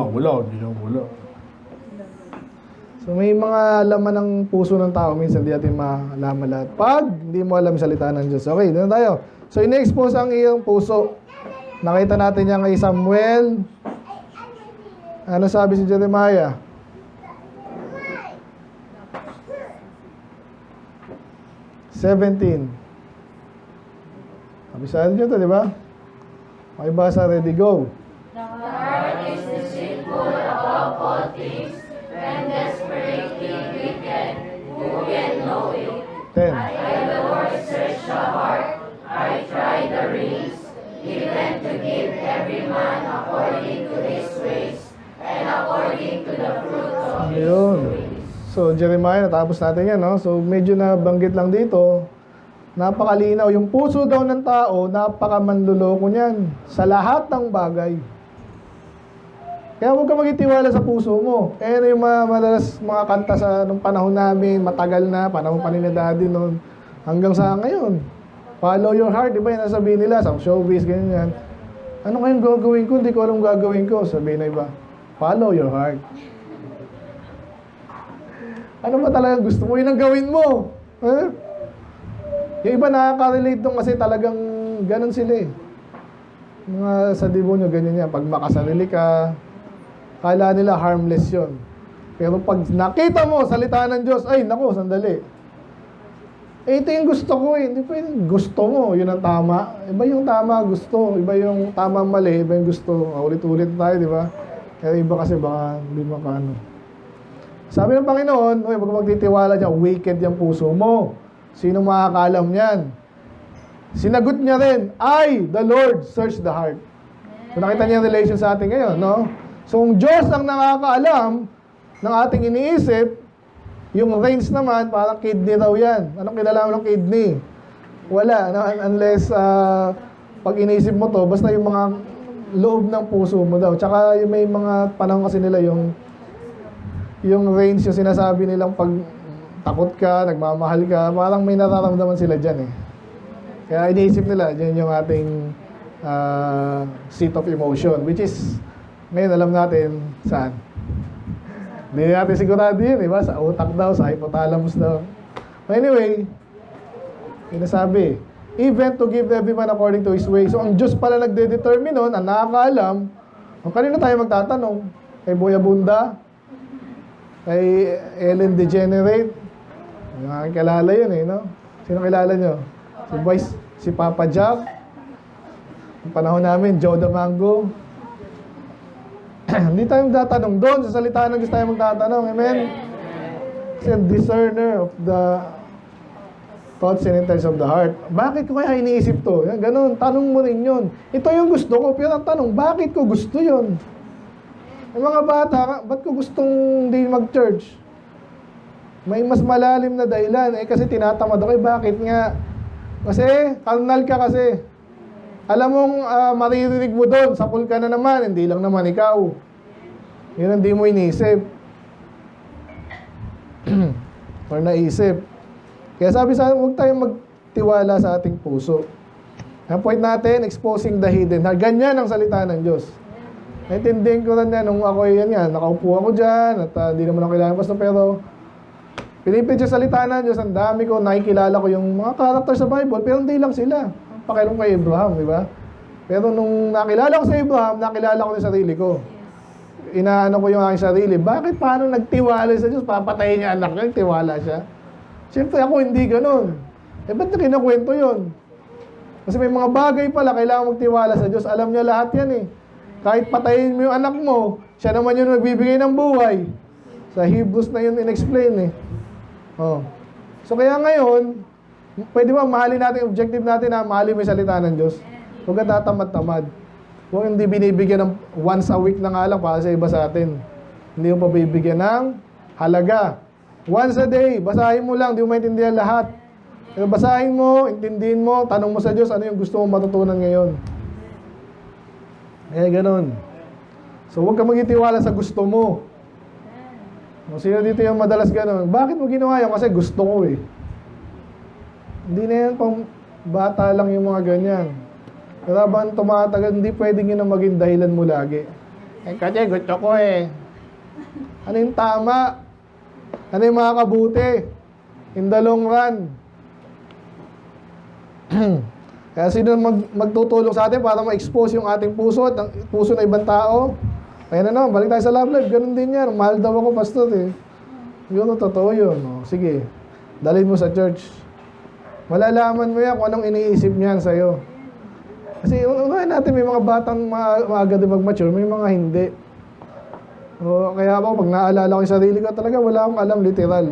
So may mga laman ng puso ng tao, minsan di natin malaman lahat. Pag hindi mo alam salita ng Diyos. Okay, doon tayo. So ina-expose ang iyong puso. Nakita natin yan kay Samuel. Ano sabi si Jeremiah? "17. Abisahan nyo ito, di ba? Makibasa, ready, go. The heart is deceitful above all things, and desperately wicked. Who can know it? 10. I, the Lord, search the heart. I try the reins, even to give every man according to his ways, and according to the fruit of his Ayun. doings." So, Jeremiah, natapos natin yan, no? So, medyo nabanggit lang dito. Napakalinaw. Yung puso daw ng tao, napakamanluloko niyan sa lahat ng bagay. Kaya huwag ka magitiwala sa puso mo. Ano yung madalas mga kanta sa nung panahon namin, matagal na, panahon pa ni Daddy noon, hanggang sa ngayon. Follow your heart, di ba yung nasabihin nila sa showbiz, ganyan. Ano kayong gagawin ko? Hindi ko alam gagawin ko. Sabihin na iba, follow your heart. Ano ba talaga gusto mo? Yun ang gawin mo. Yung iba nakaka-relate doon kasi talagang ganun sila eh. Mga sa demonyo, ganyan yan. Pag makasarili ka, kala nila harmless yon. Pero pag nakita mo, salita ng Diyos, ay, naku, sandali. Ito yung gusto ko eh. Hindi pwedeng gusto mo, yun ang tama. Iba yung tama, gusto. Iba yung tama, mali. Iba yung gusto. Ulit-ulit tayo, di ba? Kaya iba kasi baka hindi makano. Sabi ng Panginoon, huwag magtitiwala dyan, wicked yung puso mo. Sino makakaalam yan? Sinagot niya rin, I, the Lord, search the heart. So nakita niya yung relation sa atin ngayon, no? So kung Diyos ang nakakaalam ng ating iniisip, yung reins naman, parang kidney daw yan. Anong kinalaman ng kidney? Wala, unless pag iniisip mo to, basta yung mga loob ng puso mo daw. Tsaka yung may mga panahon kasi nila yung reins, yung sinasabi nilang pag takot ka, nagmamahal ka, parang may nararamdaman sila dyan eh. Kaya iniisip nila, dyan yung ating seat of emotion, which is, ngayon alam natin, saan? Hindi natin sigurado yun, diba? Sa utak daw, sa hypothalamus daw. Anyway, sinasabi, even to give every man according to his way. So, ang Diyos pala nagde-determine nun, ang nakakaalam, kanino tayo magtatanong? Kay Boy Abunda? Kay Ellen DeGenerate? Yung aking kilala yun eh, no? Sino kilala nyo? Si Papa Jack. Yung panahon namin, Joe Damango. Hindi tayo magtatanong doon. Sa salita ng Diyos tayo magtatanong. Amen? Kasi discerner of the thoughts and intents of the heart. Bakit ko kaya iniisip to? Yan, ganun, tanong mo rin yun. Ito yung gusto ko, pero ang tanong, bakit ko gusto yun? Yung mga bata, ba't ko gustong di mag-church? May mas malalim na dahilan. Kasi tinatamad ako. Bakit nga? Kasi, carnal ka kasi. Alam mong maririnig mo doon, sapul ka na naman, hindi lang naman ikaw. Yun ang di mo inisip. Or naisip. Kaya sabi sa akin, huwag tayong magtiwala sa ating puso. Ang point natin, exposing the hidden heart. Ganyan ang salita ng Diyos. Naintindihan ko rin yan, nung ako nakaupo ako dyan, at di naman ako kailangan basta, pero pinipid sa salita ng Diyos, ang dami ko, nakikilala ko yung mga character sa Bible, pero hindi lang sila. Pakialam kay Abraham, di ba? Pero nung nakilala ko sa Abraham, nakilala ko yung sarili ko. Inaano ko yung aking sarili. Bakit paano nagtiwala sa Diyos? Papatayin niya anak niya, nagtiwala siya. Siyempre ako hindi ganun. Ba't na kinakwento yun? Kasi may mga bagay pala, kailangan magtiwala sa Diyos. Alam niya lahat yan eh. Kahit patayin mo yung anak mo, siya naman yung nagbibigay ng buhay. Sa Hebrews na yun in-explain eh. Oh. So kaya ngayon, pwede ba mahalin natin, objective natin na mahalin mo yung salita ng Diyos? Huwag ka tatamad-tamad. Huwag hindi binibigyan ng once a week na nga lang para sa iba sa atin. Hindi mo pa bibigyan ng halaga. Once a day, basahin mo lang, di mo maintindihan lahat. Pero basahin mo, intindihin mo, tanong mo sa Diyos, ano yung gusto mong matutunan ngayon. Ganun. So huwag ka magitiwala sa gusto mo. Sino dito yung madalas ganun? Bakit mo ginawa yun? Kasi gusto ko eh. Hindi na yan pang bata lang yung mga ganyan. Pero habang tumatagal, hindi pwedeng yun ang maging dahilan mo lagi. Kasi gusto ko eh. Ano yung tama? Ano yung makakabuti? In the long run. Kaya sino magtutulong sa atin para ma-expose yung ating puso at ang puso ng ibang tao? Kaya na naman, balik tayo sa love life. Ganun din yan. Mahal daw ako, pastor eh. Yun, totoo yun. O, sige, dalhin mo sa church. Malalaman mo yan kung anong iniisip niyan sa'yo. Kasi unahin natin, may mga batang maaga din mag-mature, may mga hindi. O, kaya ako, pag naalala ko yung sarili ko, talaga wala akong alam literal.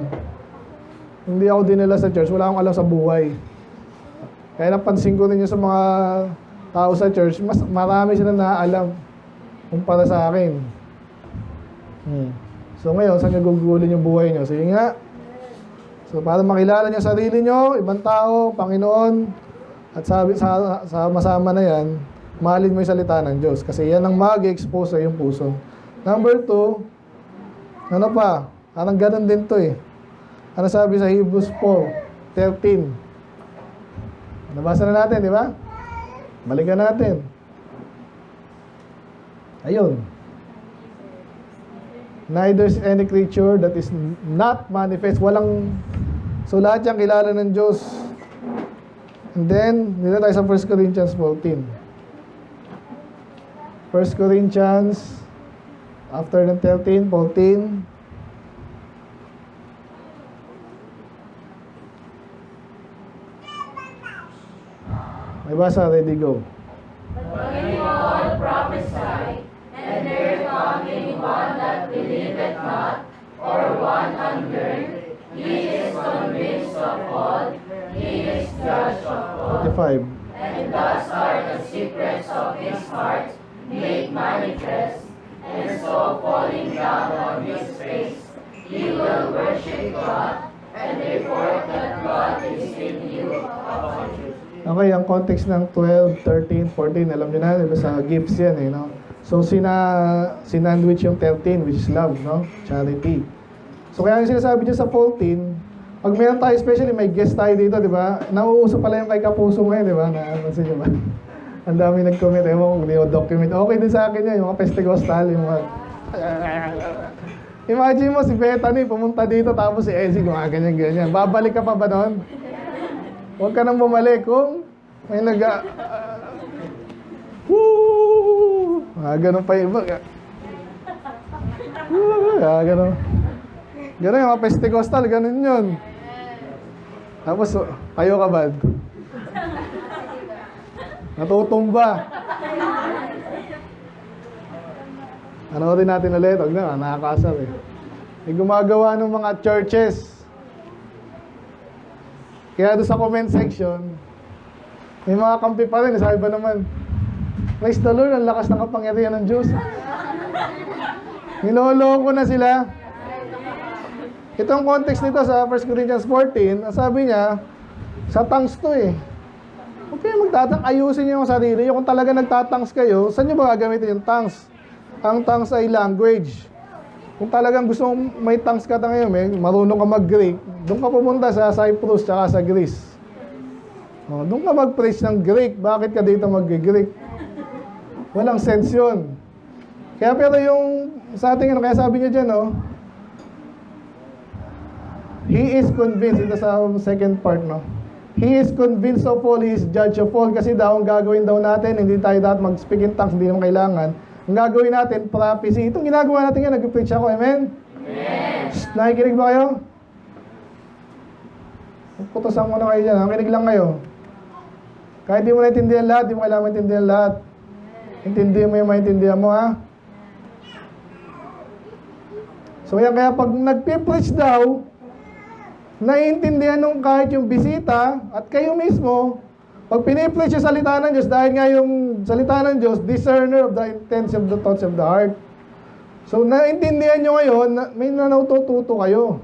Hindi ako dinala sa church, wala akong alam sa buhay. Kaya napansin ko rin yun sa mga tao sa church, mas marami sila naaalam kumpara sa akin. So ngayon, saan nyo gugulin yung buhay nyo? Sige nga. So para makilala nyo sarili nyo, ibang tao, Panginoon, at sabi, sa masama na yan, mahalin mo yung salita ng Diyos. Kasi yan ang mag-expose sa iyong puso. Number 2, ano pa? Parang ganun din to eh. Ano sabi sa Hebrews 4:13? Nabasa na natin, di ba? Balikan natin. Ayun. Neither is any creature that is not manifest. Walang, so lahat yung kilala ng Diyos. And then, dito tayo sa 1 Corinthians 14. 1 Corinthians, after ng 13, 14. May basa, ready, go. But when you all prophesy, and there coming one that believeth not, or one unlearned, he is convinced of all, he is judged of all. 45. And thus are the secrets of his heart made manifest, and so falling down on his face, he will worship God, and report that God is in you of a truth. Okay, ang context ng 12, 13, 14, alam nyo na, diba, sa gifts yan eh, no? So, sinandwich yung 13, which is love, no? Charity. So, kaya yung sinasabi dyan sa 14, pag meron tayo, especially may guest tayo dito, di ba? Nauuso pala yung kay Kapuso ngayon, di ba? Napansin nyo ba? Ang dami nag-comment, ewan kung hindi document. Okay din sa akin yan, yung mga Pentecostal, yung mga... Imagine mo, si Bethany pumunta dito, tapos si Ezzy gumaganyan-ganyan. Babalik ka pa ba doon? Huwag ka nang bumalik kung may woo! Ganun pa yung iba. Ganun. Ganun yung mga Pentecostal, ganun yun. Tapos, payo ka ba? Natutumba. Ano rin natin ulit? Huwag na, nakakasar eh. gumagawa ng mga churches. Kaya doon sa comment section, may mga kampi pa rin. Sabi ba naman, praise the Lord, ang lakas ng kapangyarihan ng Diyos. Niloloko na sila. Itong context nito sa 1 Corinthians 14, ang sabi niya, sa tongues to eh. Huwag kayo magtatang, ayusin niyo yung sarili. Yung kung talaga nagtatangs kayo, saan niyo ba gagamitin yung tongues? Ang tongues ay language. Kung talagang gusto mong may tongues ka ngayon, marunong ka mag-Greek, doon ka pumunta sa Cyprus tsaka sa Greece. Doon ka mag-preach ng Greek. Bakit ka dito mag-Greek? Walang sense yun. Kaya pero yung sa ating, kaya sabi niya dyan, he is convinced, ito sa second part, he is convinced of all, he is judge of all. Kasi daw, ang gagawin daw natin, hindi tayo dapat mag-speak in tongues, hindi naman kailangan. Ang gagawin natin, prophecy. Itong ginagawa natin yan, nag-preach ako, amen? Amen. Shh, nakikinig ba kayo? Putusan mo na kayo dyan, nakikinig lang kayo. Kahit di mo naintindihan lahat, di mo kailangan maintindihan lahat. Intindihan mo yung maintindihan mo, ha? So yan, kaya pag nag-preach daw, naiintindihan nung kahit yung bisita at kayo mismo, pag pinipreach yung salita ng Diyos, dahil nga yung salita ng Diyos, discerner of the intents of the thoughts of the heart. So naiintindihan nyo ngayon, may natututo kayo.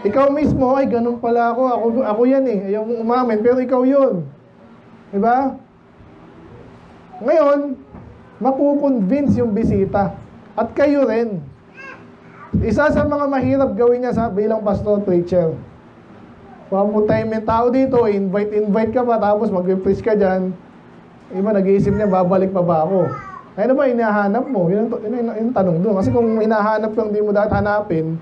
Ikaw mismo, ay ganun pala ako yan eh, yung umamin, pero ikaw yun. Diba? Ngayon, makukonvince yung bisita. At kayo rin. Isa sa mga mahirap gawin niya bilang pastor preacher. Papuntahin mo yung tao dito, invite ka pa, tapos mag-preach ka dyan. Iba, nag-iisip niya, babalik pa ba ako? Ano ba hinahanap mo? Yun yung tanong doon. Kasi kung hinahanap kang hindi mo dapat hanapin,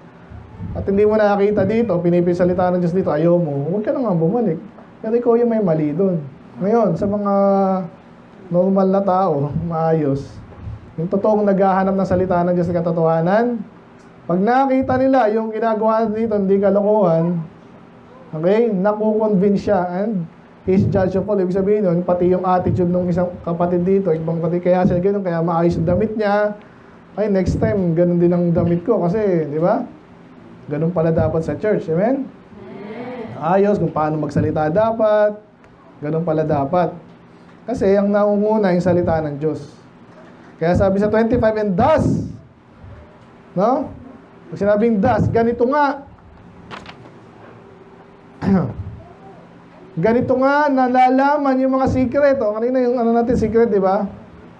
at hindi mo nakakita dito, pinipisalita ng Diyos dito, ayaw mo, huwag ka na nga bumalik. Pero ikaw yung may mali doon. Ngayon, sa mga normal na tao, maayos, yung totoong naghahanap ng salita ng Diyos na katotohanan, pag nakita nila yung ginagawa dito, hindi kalokohan, okay, nakukonvince siya, and he's judge of all. Ibig sabihin nun, pati yung attitude ng isang kapatid dito, ibang kapatid, kaya siya ganun, kaya maayos yung damit niya, ay next time, ganun din ang damit ko, kasi, di ba? Ganun pala dapat sa church, amen? Ayos, kung paano magsalita dapat, ganun pala dapat. Kasi ang naunguna yung salita ng Diyos. Kaya sabi sa 25, and thus, no? Pag sinabing thus, ganito nga, ganito nga, nalalaman yung mga secret. Kanina yung natin, secret, di ba?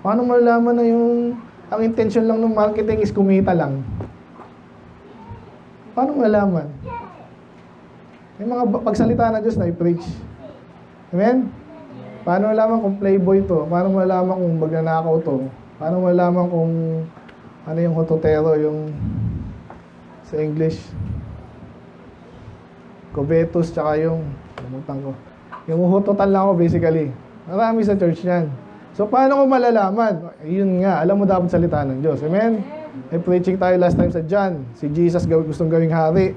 Paano malalaman na yung, ang intention lang ng marketing is kumita lang? Paano malalaman? Yung mga pagsalita ng Diyos na i-preach. Amen? Paano malaman kung playboy to? Paano malaman kung magnanakaw to? Paano malaman kung ano yung hototero, yung sa English? Covetous, tsaka yung namutan ko. Yung hutotan lang ako basically. Marami sa church yan. So paano ko malalaman? Yun nga, alam mo dapat salita ng Diyos. Amen? May preaching tayo last time sa John. Si Jesus gustong gawing hari.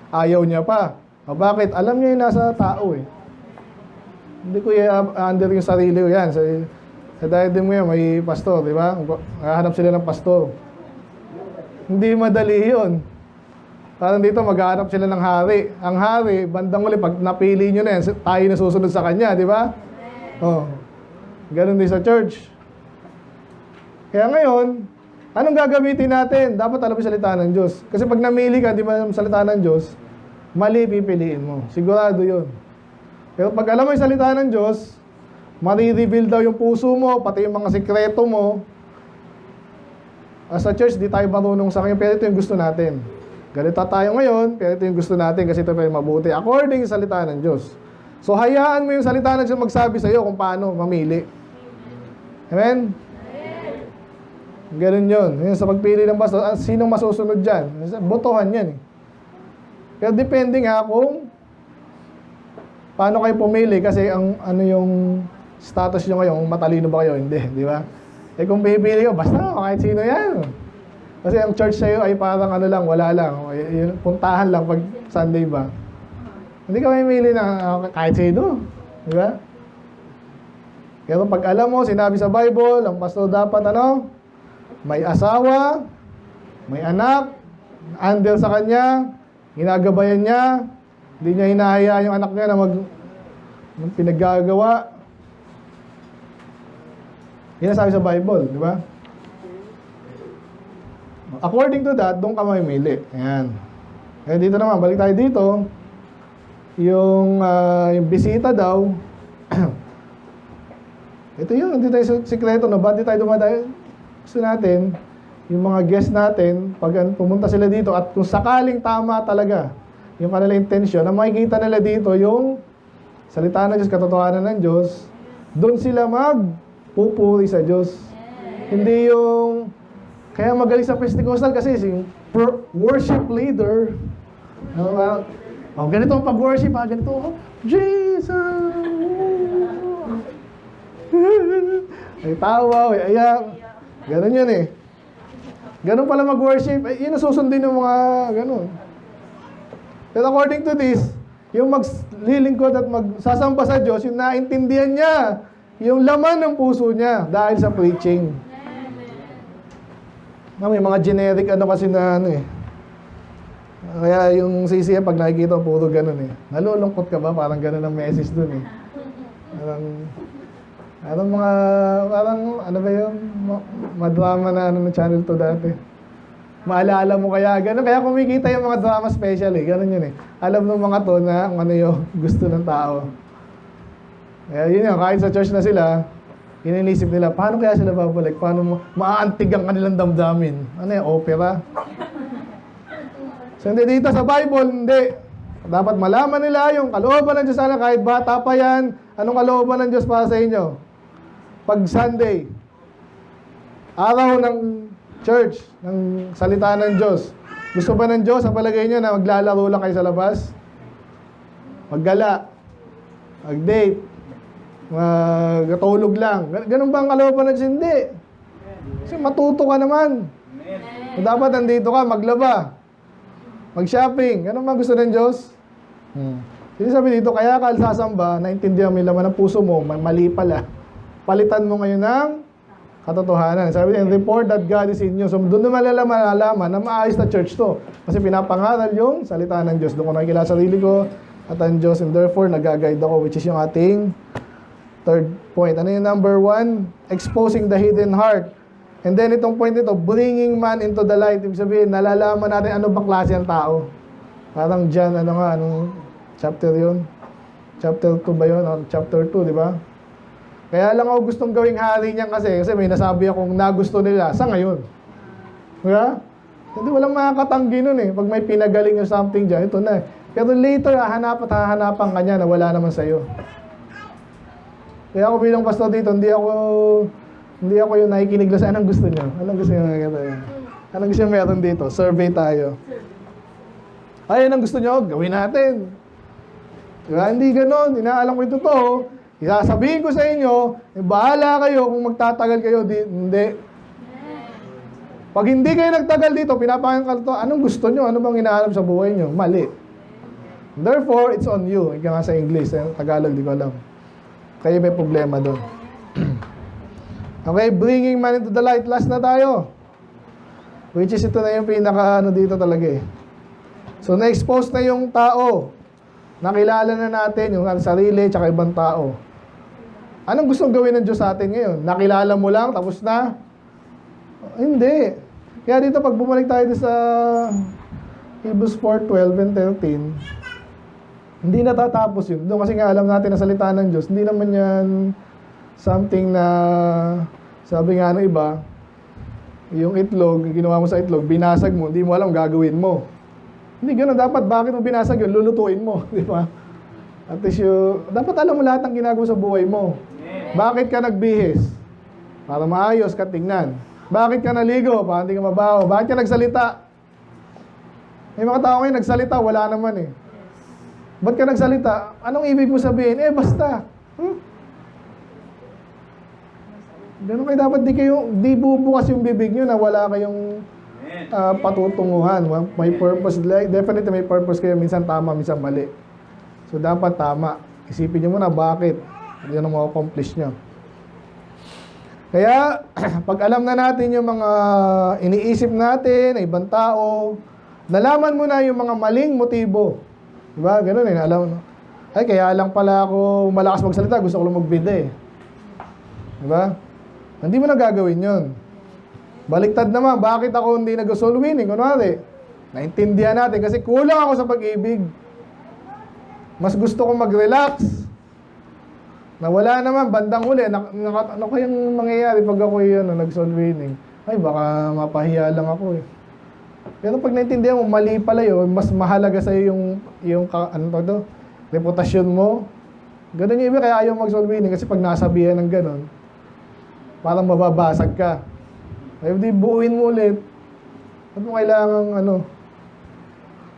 Ayaw niya pa. Bakit? Alam niya yung nasa tao eh. Hindi ko under yung sarili ko yan. Sa diadem mo yan, may pastor, di ba? Hahanap sila ng pastor. Hindi madali yun. Parang dito, maghahanap sila ng hari. Ang hari, bandang uli, pag napili nyo na yan, tayo na susunod sa kanya, di ba? Ganun din sa church. Kaya ngayon, anong gagamitin natin? Dapat alam yung salita ng Diyos. Kasi pag namili ka, di ba yung salita ng Diyos, mali pipiliin mo. Sigurado yun. Pero pag alam mo yung salita ng Diyos, marireveal daw yung puso mo, pati yung mga sikreto mo. As a church, di tayo marunong sa kanya, pero ito yung gusto natin. Ganito tayo ngayon, pero ito yung gusto natin kasi ito pa yung mabuti. According sa salita ng Diyos. So, hayaan mo yung salita ng Diyos magsabi sa iyo kung paano mamili. Amen? Ganun yun. Yung sa pagpili ng pastor, sinong masusunod dyan? Botohan yan eh. Pero depende nga kung paano kayo pumili kasi ang ano yung status nyo ngayon, matalino ba kayo? Hindi, di ba? Eh kung pipili ko, basta kahit sino yan. Kasi ang church sa'yo ay parang ano lang, wala lang. Puntahan lang pag Sunday ba. Hindi ka mamili na kahit sino. Di ba? Pero pag alam mo, sinabi sa Bible, ang pastor dapat ano? May asawa, may anak, andel sa kanya, ginagabayan niya, hindi niya hinahayaan yung anak niya na ng pinaggagawa. Yan ang sabi sa Bible, di ba? According to that, doon ka mamimili. Ayan. Kaya dito naman, balik tayo dito. Yung bisita daw, ito yun, hindi tayo sikreto, no? Ba't di tayo dumadayo? Gusto natin, yung mga guest natin, pag pumunta sila dito, at kung sakaling tama talaga, yung kanilang intensyon, na makikita nila dito yung salita ng Diyos, katotohanan ng Diyos, doon sila magpupuri sa Diyos. Hindi yung, kaya magaling sa Pentecostal kasi yung worship leader, ganito ang pag-worship, ganito, Jesus! Ay tawa, ay ayak. Ganon yun eh. Ganon pala mag-worship. Yun ang susundin ng mga ganon. But according to this, yung maglilingkod at magsasamba sa Diyos, yung naintindihan niya, yung laman ng puso niya dahil sa preaching. May mga generic kasi na Kaya yung CCF, pag nakikita puro ganon eh. Nalulungkot ka ba? Parang ganon ang message dun eh. Parang ano ba yun? Madrama na ng Channel 2 dati. Maalala mo kaya, gano'n. Kaya kumikita yung mga drama special eh. Gano'n yun eh. Alam ng mga to na kung ano yung gusto ng tao. Kaya yun yun, kahit sa church na sila, iniisip nila, paano kaya sila babalik? Paano maaantig ang kanilang damdamin? Ano yung opera? So hindi dito sa Bible, hindi. Dapat malaman nila yung kalooban ng Diyos sana, kahit bata pa yan. Anong kalooban ng Diyos para sa inyo? Pag Sunday, araw ng church, ng salita ng Diyos. Gusto ba ng Diyos, sa palagay nyo, na maglalaro lang kayo sa labas? Maggala, mag-date, magtulog lang. Ganun ba ang kalooban ng Diyos? Hindi. Kasi matuto ka naman. Dapat nandito ka, maglaba, mag-shopping. Ganun ba gusto ng Diyos? Kasi sabi dito, kaya ka sasamba, naintindihan mo yung laman ng puso mo, mali pala. Palitan mo ngayon ng katotohanan. Sabi niya, report that God is in you. So doon na malalaman na maayos na church to. Kasi pinapangaral yung salita ng Diyos. Doon ko nakikilala sarili ko at ang Diyos. And therefore, nag-guide ako, which is yung ating third point. Ano yung number 1? Exposing the hidden heart. And then itong point ito, bringing man into the light. Ibig sabihin, nalalaman natin ano bang klase ang tao. Parang John, anong chapter yun? Chapter 2 ba yun? Or chapter 2, di ba? Kaya lang ako gustong gawing hari niyan kasi may nasabi akong nagusto nila sa ngayon. Diba? Hindi walang makakatanggi nun eh. Pag may pinagaling yung something dyan, ito na. Pero later, hahanapan ka niya na wala naman sa'yo. Kaya ako bilang pastor dito, hindi ako yung nakikinig lang sa anong gusto niyo. Anong gusto niyo nakikita yun? Anong gusto niyo meron dito? Survey tayo. Ay, anong gusto niyo? Gawin natin. Diba? Hindi ganon. Inaalam ko ito to. Isasabihin ko sa inyo, bahala kayo kung magtatagal kayo. Hindi. Pag hindi kayo nagtagal dito, pinapakinggan ka ito, anong gusto nyo? Ano bang inaalam sa buhay nyo? Mali. Therefore, it's on you. Ika nga sa English, Tagalog, di ko alam. Kayo may problema doon. Okay, bringing man into the light. Last na tayo. Which is ito na yung pinaka dito talaga eh. So, na-expose na yung tao. Nakilala na natin yung sarili tsaka ibang tao. Anong gustong gawin ng Diyos sa atin ngayon? Nakilala mo lang, tapos na? Hindi. Kaya dito, pag bumalik tayo sa Hebrews 4:12 and 13, hindi natatapos yun. Doon kasi nga alam natin na salita ng Diyos, hindi naman yan something na, sabi nga ng iba, yung itlog, ginawa mo sa itlog, binasag mo, hindi mo alam gagawin mo. Hindi ganoon. Dapat bakit mo binasag yun, lulutuin mo. Di ba? At least dapat alam mo lahat ng ginagawa sa buhay mo. Bakit ka nagbihis? Para maayos ka tingnan. Bakit ka naligo? Para hindi ka mabaho. Bakit ka nagsalita? May mga tao ngayon nagsalita, wala naman eh. Ba't ka nagsalita? Anong ibig mo sabihin? Basta. Ganun kayo, dapat di bubukas yung bibig nyo na wala kayong patutunguhan. May purpose. Definitely may purpose kayo. Minsan tama, minsan mali. So dapat tama. Isipin nyo muna bakit. Hindi nyo ma-accomplish nyo. Kaya, pag alam na natin yung mga iniisip natin, ibang tao, Nalaman mo na yung mga maling motibo. Diba? Ganun eh. Alam mo, ay, kaya lang pala ako malakas magsalita. Gusto ko lang magbida eh. Diba? Hindi mo na gagawin yun. Baliktad naman, bakit ako hindi nag-soul winning? Kunwari, naintindihan natin kasi kulang ako sa pag-ibig. Mas gusto kong mag-relax. Nawala naman, bandang huli. Ano kayang mangyayari pag ako yun, nag-soul winning? Ay, baka mapahiya lang ako eh. Pero pag naintindihan mo, mali pala yun, mas mahalaga sa'yo yung ano to, reputasyon mo. Ganun yung iba, kaya ayaw mag-soul winning kasi pag nasabihan ng ganun, parang mababasag ka. Ay, di buuin mo ulit. Ba't mo kailangan ano?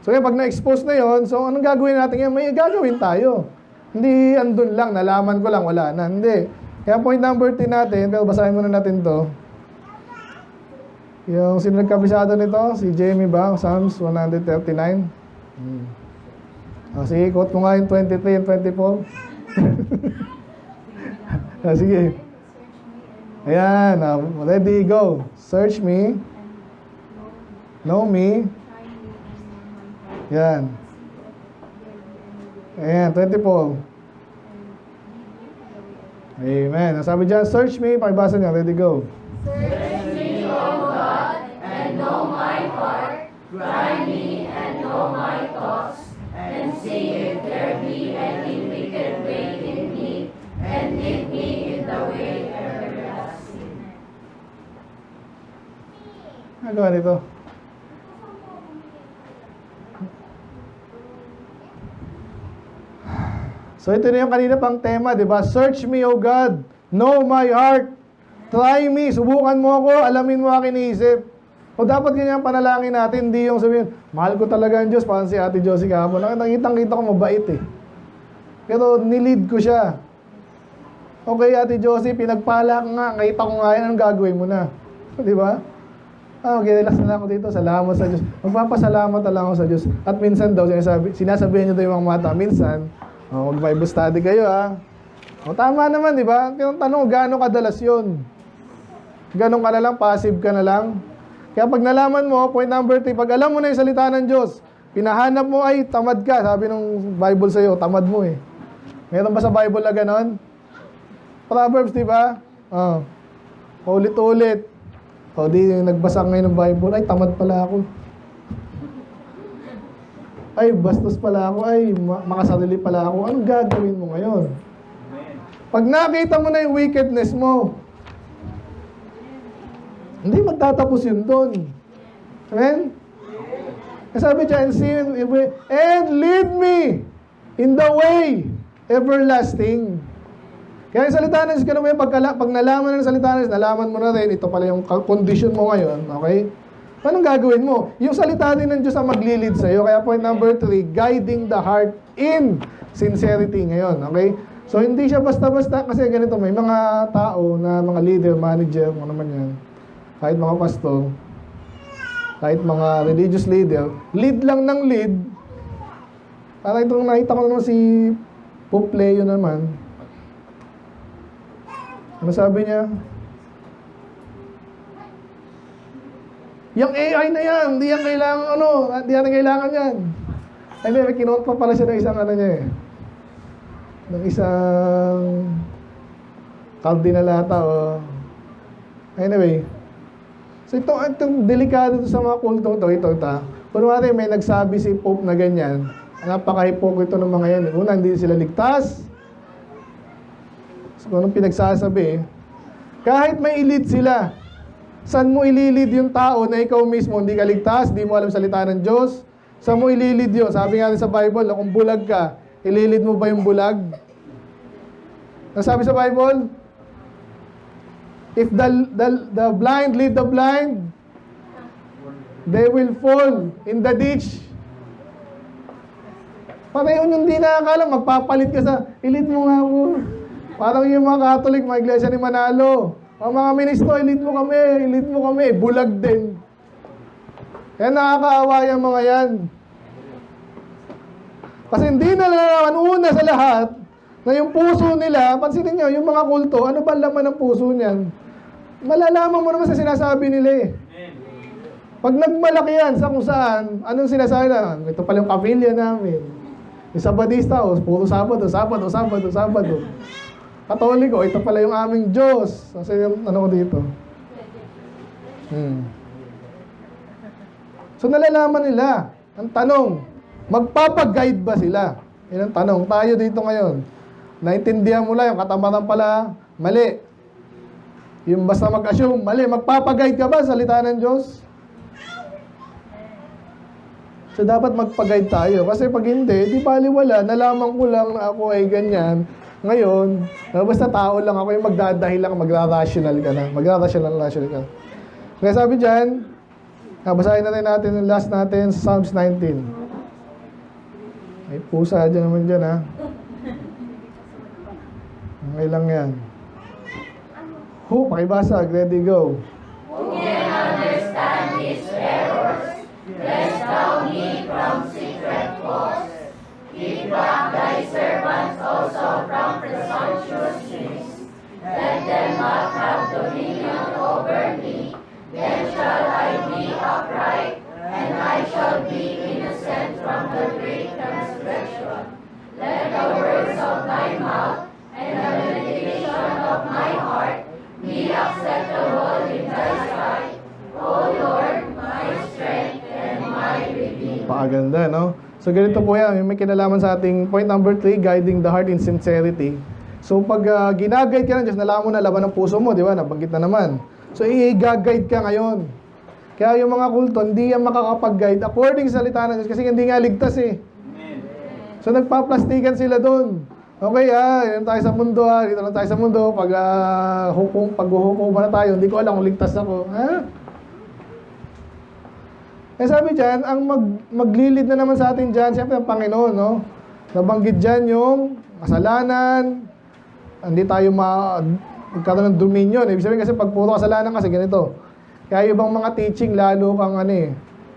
So, pag na-expose na yon, so anong gagawin natin yan? May gagawin tayo. Hindi andun lang, nalaman ko lang, wala na. Hindi. Kaya point number 10 natin, pero basahin muna natin to. Yung sino nagkabisado nito? Si Jamie ba? Psalms 139. Sige, quote mo nga yung 23 and 24. Sige. Ayan, ready, go. Search me. Know me. Yan. Ayan, 24. Amen. Sabi dyan, search me. Pakibasa niya, ready, go. Search me, O God, and know my heart. Try me and know my thoughts, and see if there be any wicked way in me, and lead me in the way everlasting. Ano gawa nito? So ito na yung kanina pang tema, di ba? Search me, O God. Know my heart. Try me. Subukan mo ako. Alamin mo aking iniisip. O dapat ganyan panalangin natin. Hindi yung sabihin, mahal ko talaga ang Diyos. Parang si Ate Josie kahapon. Nakitang-kita ko mabait eh. Pero nilid ko siya. Okay, Ate Josie, pinagpala ka nga. Nakita ko nga yan. Anong gagawin mo na? Di ba? Okay, relax na lang ako dito. Salamat sa Diyos. Magpapasalamat na lang ako sa Diyos. At minsan daw, sinasabihan niyo daw yung mga mata. Minsan, mag-Bible study kayo ha. Tama naman, di ba? Pero tanong, gaano kadalas yun? Ganun ka na lang, passive ka na lang. Kaya pag nalaman mo, point number 3, pag alam mo na yung salita ng Diyos, pinahanap mo, ay, tamad ka. Sabi ng Bible sa'yo, tamad mo eh. Meron ba sa Bible na ganon? Proverbs, di ba? Ulit-ulit. O di, nagbasa ngayon ng Bible, ay, tamad pala ako. Ay, bastos pala ako. Ay, makasarili pala ako. Anong gagawin mo ngayon? Pag nakita mo na yung wickedness mo, hindi magtatapos yun doon. Amen? Sabi dyan, and lead me in the way everlasting. Kaya yung salita ng Diyos, pag nalaman ng salita ng Diyos, nalaman mo na rin, ito pala yung condition mo ngayon, okay? Anong gagawin mo? Yung salita din ng Diyos ang maglilid sa'yo. Kaya point number 3, guiding the heart in sincerity ngayon. Okay? So, hindi siya basta-basta. Kasi ganito, may mga tao na mga leader, manager, ano naman yan. Kahit mga pastor, kahit mga religious leader, lead lang ng lead. Parang itong nakita ko naman si Pope Leo naman. Ano sabi niya? Yung AI na yan, hindi yan kailangan, hindi yan kailangan yan. Ay, may kinote pa pala siya ng isang niya eh. Ng isang kardinalata o... Anyway. So itong delikado to sa mga kultong ito. Kunwari may nagsabi si Pope na ganyan, napaka-hipokrito ng mga yan. Una, hindi sila ligtas. So anong pinagsasabi kahit may elite sila, saan mo ililid yung tao na ikaw mismo hindi ka ligtas, hindi mo alam salita ng Diyos? Saan mo ililid yun? Sabi nga rin sa Bible, kung bulag ka, ililid mo ba yung bulag? Ang sabi sa Bible, if the blind lead the blind, they will fall in the ditch. Pareho yung hindi nakakala, magpapalit ka sa, ilid mo nga ako. Parang yung mga Catholic, mga iglesia ni Manalo. Ang mga ministro, ilid mo kami, bulag din. Kaya nakakaawa yung mga yan. Kasi hindi na nalalaman, una sa lahat, na yung puso nila, pansinin nyo, yung mga kulto, ano ba laman ng puso niyan? Malalaman mo naman sa sinasabi nila eh. Pag nagmalaki yan sa kung saan, anong sinasabi na? Ito pala yung kapilya namin. Yung Sabadista, puro Sabado. Katoliko, ito pala yung aming Diyos. Kasi ano ko dito? So nalalaman nila. Ang tanong, magpapaguide ba sila? Yan ang tanong. Tayo dito ngayon. Naintindihan mo lang yung katamaran pala, mali. Yung basta mag-assume, mali. Magpapaguide ka ba sa salita ng Diyos? So dapat magpa-guide tayo. Kasi pag hindi, di baliwala. Nalaman ko lang na ako ay ganyan. Ngayon, basta tao lang ako yung magdadahil lang, magra-rational ka na. Magra-rational ka. Kaya sabi dyan, basahin na rin natin yung last natin, Psalms 19. May pusa dyan naman dyan, ha? Okay lang yan. Pakibasa. Ready, go. Who can understand his errors? Bless thou me from secret faults. Keep back thy servants also from presumptuous sins. Let them not have dominion over me. Then shall I be upright, and I shall be innocent from the great transgression. Let the words of thy mouth and the meditation of my heart be acceptable in thy sight, O Lord, my strength and my redeemer. Pakaganda, no? So, ganito po yan. Yung may kinalaman sa ating point number 3, guiding the heart in sincerity. So, pag ginaguide ka ng Diyos, nalaman mo na laban ng puso mo, di ba? Nabanggit na naman. So, i-guide ka ngayon. Kaya yung mga kulto, hindi yan makakapag-guide according sa salita ng Diyos kasi hindi nga ligtas eh. So, nagpaplastikan sila doon. Okay dito tayo sa mundo dito lang tayo sa mundo. Pag paghuhukuman na tayo, hindi ko alam kung ligtas ako. Eh sabi dyan, ang maglilid na naman sa atin dyan, siyempre ang Panginoon, no? Nabanggit dyan yung kasalanan, hindi tayo magkaroon ng dominion. Ibig sabihin kasi pag puro kasalanan kasi ganito. Kaya ibang mga teaching, lalo kang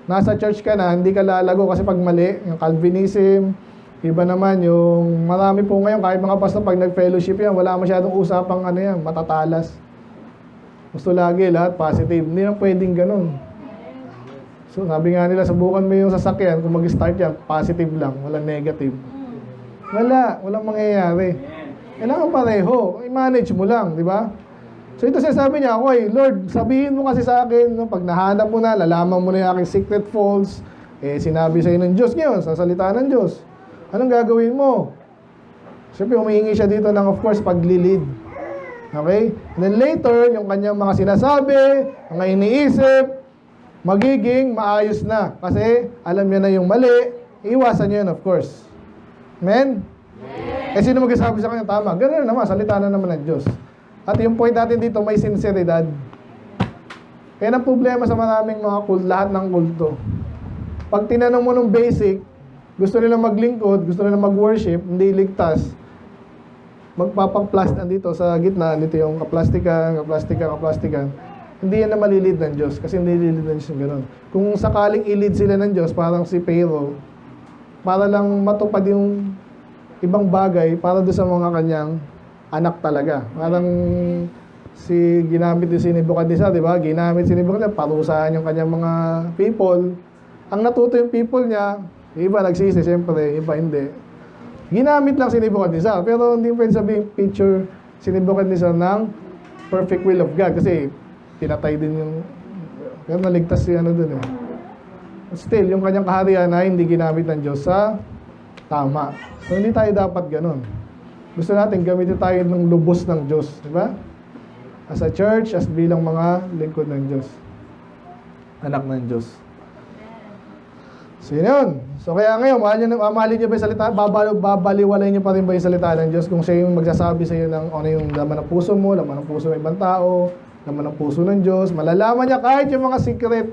nasa church ka na, hindi ka lalago kasi pag mali, yung Calvinism, iba naman yung marami po ngayon, kahit mga pastor, pag nag-fellowship yan, wala masyadong usapang matatalas. Gusto lagi, lahat positive. Hindi na pwedeng ganun. So, sabi nga nila, subukan mo yung sasakyan, kung mag-start yan, positive lang, walang negative. Walang mangyayari. Kailangan pareho, i-manage mo lang, di ba? So, ito sabi niya, Lord, sabihin mo kasi sa akin, pag nahanap mo na, lalaman mo na yung aking secret faults, sinabi sa'yo ng Diyos ngayon, sa salita ng Diyos. Anong gagawin mo? Siyempre, humihingi siya dito ng, of course, paglilid. Okay? And then later, yung kanyang mga sinasabi, mga iniisip, magiging maayos na. Kasi alam niya na yung mali, iwasan niya yun, of course. Amen? Eh, sino magsasabi sa kanya tama? Ganun naman, salita na naman ng Diyos. At yung point natin dito, may sinseridad. Kaya ang problema sa maraming mga lahat ng kulto. Pag tinanong mo ng basic, gusto nila maglingkod, gusto nila mag-worship, hindi ligtas, magpapang-plastic dito sa gitna, dito yung kaplastikan. Hindi yan na malilid ng Diyos kasi hindi lilid ng Diyos yung gano'n. Kung sakaling ilid sila ng Diyos, parang si Pharaoh, para lang matupad yung ibang bagay para doon sa mga kanyang anak talaga. Parang ginamit din si Nebuchadnezzar, di ba? Ginamit si Nebuchadnezzar, parusahan yung kanyang mga people. Ang natuto yung people niya, iba nagsisi, siyempre, iba hindi. Ginamit lang si Nebuchadnezzar, pero hindi pwede sabihin picture si Nebuchadnezzar ng perfect will of God kasi pinatay din yung pero naligtas si dun Still, yung kanyang kaharian ay hindi ginamit ng Diyos sa tama. So, hindi tayo dapat ganun. Gusto natin gamitin tayo ng lubos ng Diyos. Di ba? As a church, as bilang mga lingkod ng Diyos. Anak ng Diyos. So, yun. So, kaya ngayon, mahalin niyo ba yung salita? Babaliwalay niyo pa rin ba yung salita ng Diyos kung siya yung magsasabi sa iyo ng ano yung laman ng puso mo, laman ng puso ng ibang tao, laman ng puso ng Diyos. Malalaman niya kahit yung mga secret.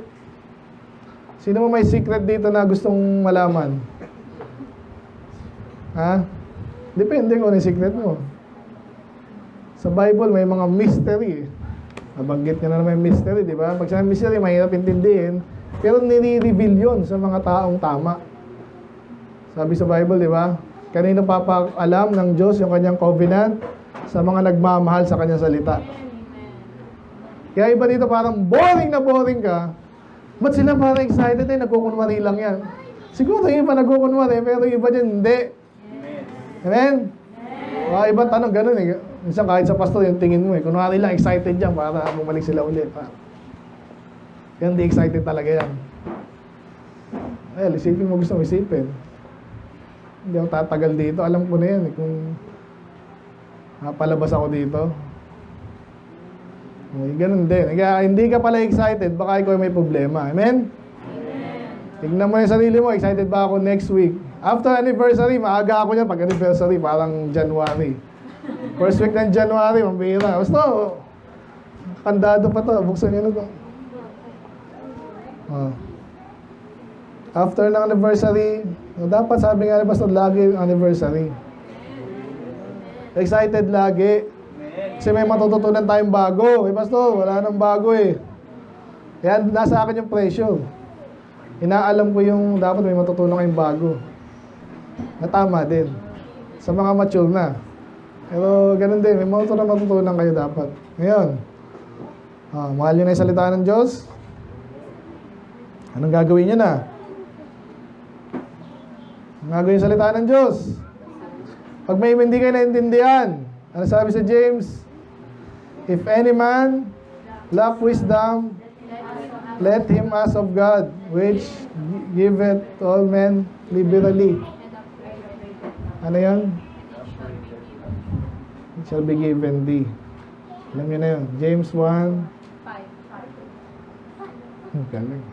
Sino mo may secret dito na gustong malaman? Depende kung ano yung secret mo. Sa Bible, may mga mystery. Nabanggit niya na naman yung mystery, di ba? Pag sinabi mystery, mahirap intindihin. Pero nire-reveal yun sa mga taong tama. Sabi sa Bible, di ba? Kanino papaalam ng Diyos yung kanyang covenant? Sa mga nagmamahal sa kanyang salita. Kaya iba dito parang boring na boring ka. Ba't sila parang excited nagkukunwari lang yan? Siguro yung iba nagkukunwari, pero yung iba dyan hindi. Amen? Iba tanong ganun eh. Minsan kahit sa pastor yung tingin mo eh. Kunwari lang excited yan para bumalik sila ulit. Yan, di excited talaga yan. Isipin mo gusto mo isipin. Hindi ako tatagal dito. Alam ko na yan eh, kung palabas ako dito. Ganun din. Kaya hindi ka pala excited, baka ikaw may problema. Amen? Tignan mo yung sarili mo, excited ba ako next week? After anniversary, maaga ako niya pag anniversary, parang January. First week ng January, mambira. Basta, kandado pa to, buksan niyo na to. After ng anniversary, dapat sabi nga ni Pastor, lagi anniversary. Excited lagi. Kasi may matututunan tayong bago. Pastor, wala nang bago eh. Yan, nasa akin yung presyo. Inaalam ko yung dapat may matutunan kayong bago. Na tama din. Sa mga mature na. Pero ganun din, may matutunan kayo dapat. Ngayon, mahal nyo na yung salita ng Diyos. Anong gagawin nyo na? Anong gagawin yung salita ng Diyos? Pag may hindi kayo naintindihan, ano sabi sa James? If any man lack wisdom, let him ask of God, which giveth all men liberally. Ano yan? It shall be given thee. Alam niyo na yun. James 1. Galing.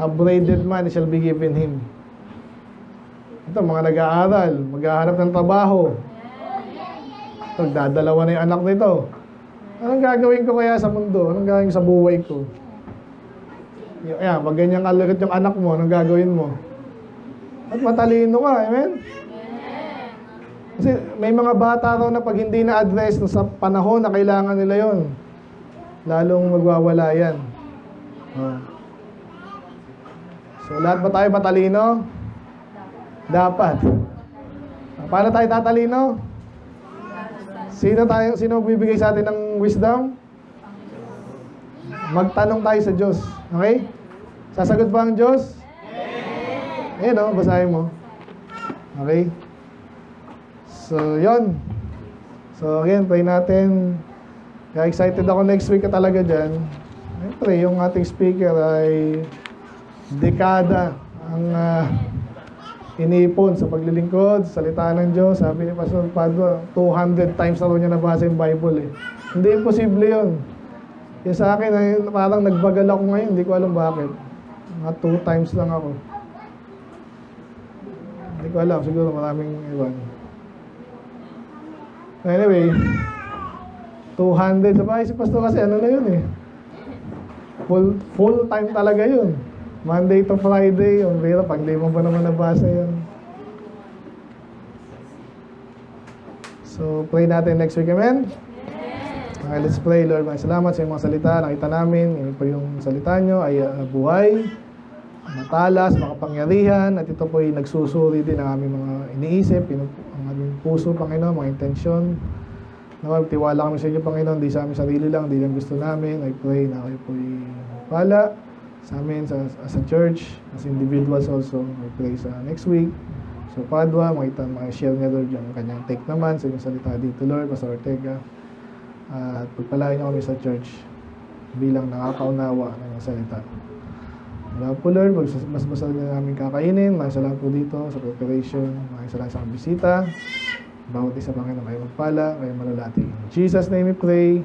Upbraided man, it shall be given him. Ito, mga nag-aaral, maghahanap ng trabaho. Ito, dadalawa na yung anak nito. Anong gagawin ko kaya sa mundo? Anong gagawin ko sa buhay ko? Yan, pag ganyan kalagit yung anak mo, anong gagawin mo? At matalino ka, amen? Kasi may mga bata raw na pag hindi na-address sa panahon na kailangan nila yon, lalong magwawala yan. So, lahat ba tayo matalino? Dapat. Paano tayo tatalino? Sino bibigay sa atin ng wisdom? Magtanong tayo sa Diyos. Okay? Sasagot ba ang Diyos? Ayan o, basahin mo. Okay? So, yon. So, again, pray natin. Kaya excited ako next week ka talaga dyan. Siyempre, yung ating speaker ay dekada ang inipon sa paglilingkod, sa salita ng Diyos. Sabi ni Pastor Padua, 200 times na niya nabasa yung Bible eh. Hindi imposible yun. Yung sa akin, ay, parang nagbagal ako ngayon, hindi ko alam bakit. Mga 2 times lang ako. Hindi ko alam, siguro maraming iwan. Anyway, 200. Sabay si Pastor kasi ano na yun eh. Full time talaga yun. Monday to Friday, pero pag di mo ba naman nabasa yun. So, pray natin next week, amen? Okay, let's pray, Lord. Salamat sa iyong mga salita. Nakita namin, yun po yung salita nyo ay buhay, matalas, makapangyarihan, at ito po ay nagsusuri din ang aming mga iniisip, ang aming puso, Panginoon, mga intensyon. Tiwala kami sa inyo, Panginoon, di sa aming sarili lang, di lang gusto namin. I pray na kayo po ay pala sa amin, as a church, as individuals also. I pray sa next week. So, Padua, share niya, Lord, yung kanyang take naman sa inyong salita dito, Lord, Pastor Ortega. At pagpalain niyo kami sa church bilang nakakaunawa ng inyong salita. Wala po, Lord, mas basa na namin kakainin. Maraming salamat po dito sa preparation. Maraming salamat sa bisita. Bawat isa, Panginoon, kayo magpala, kayo malalati. In Jesus' name we pray.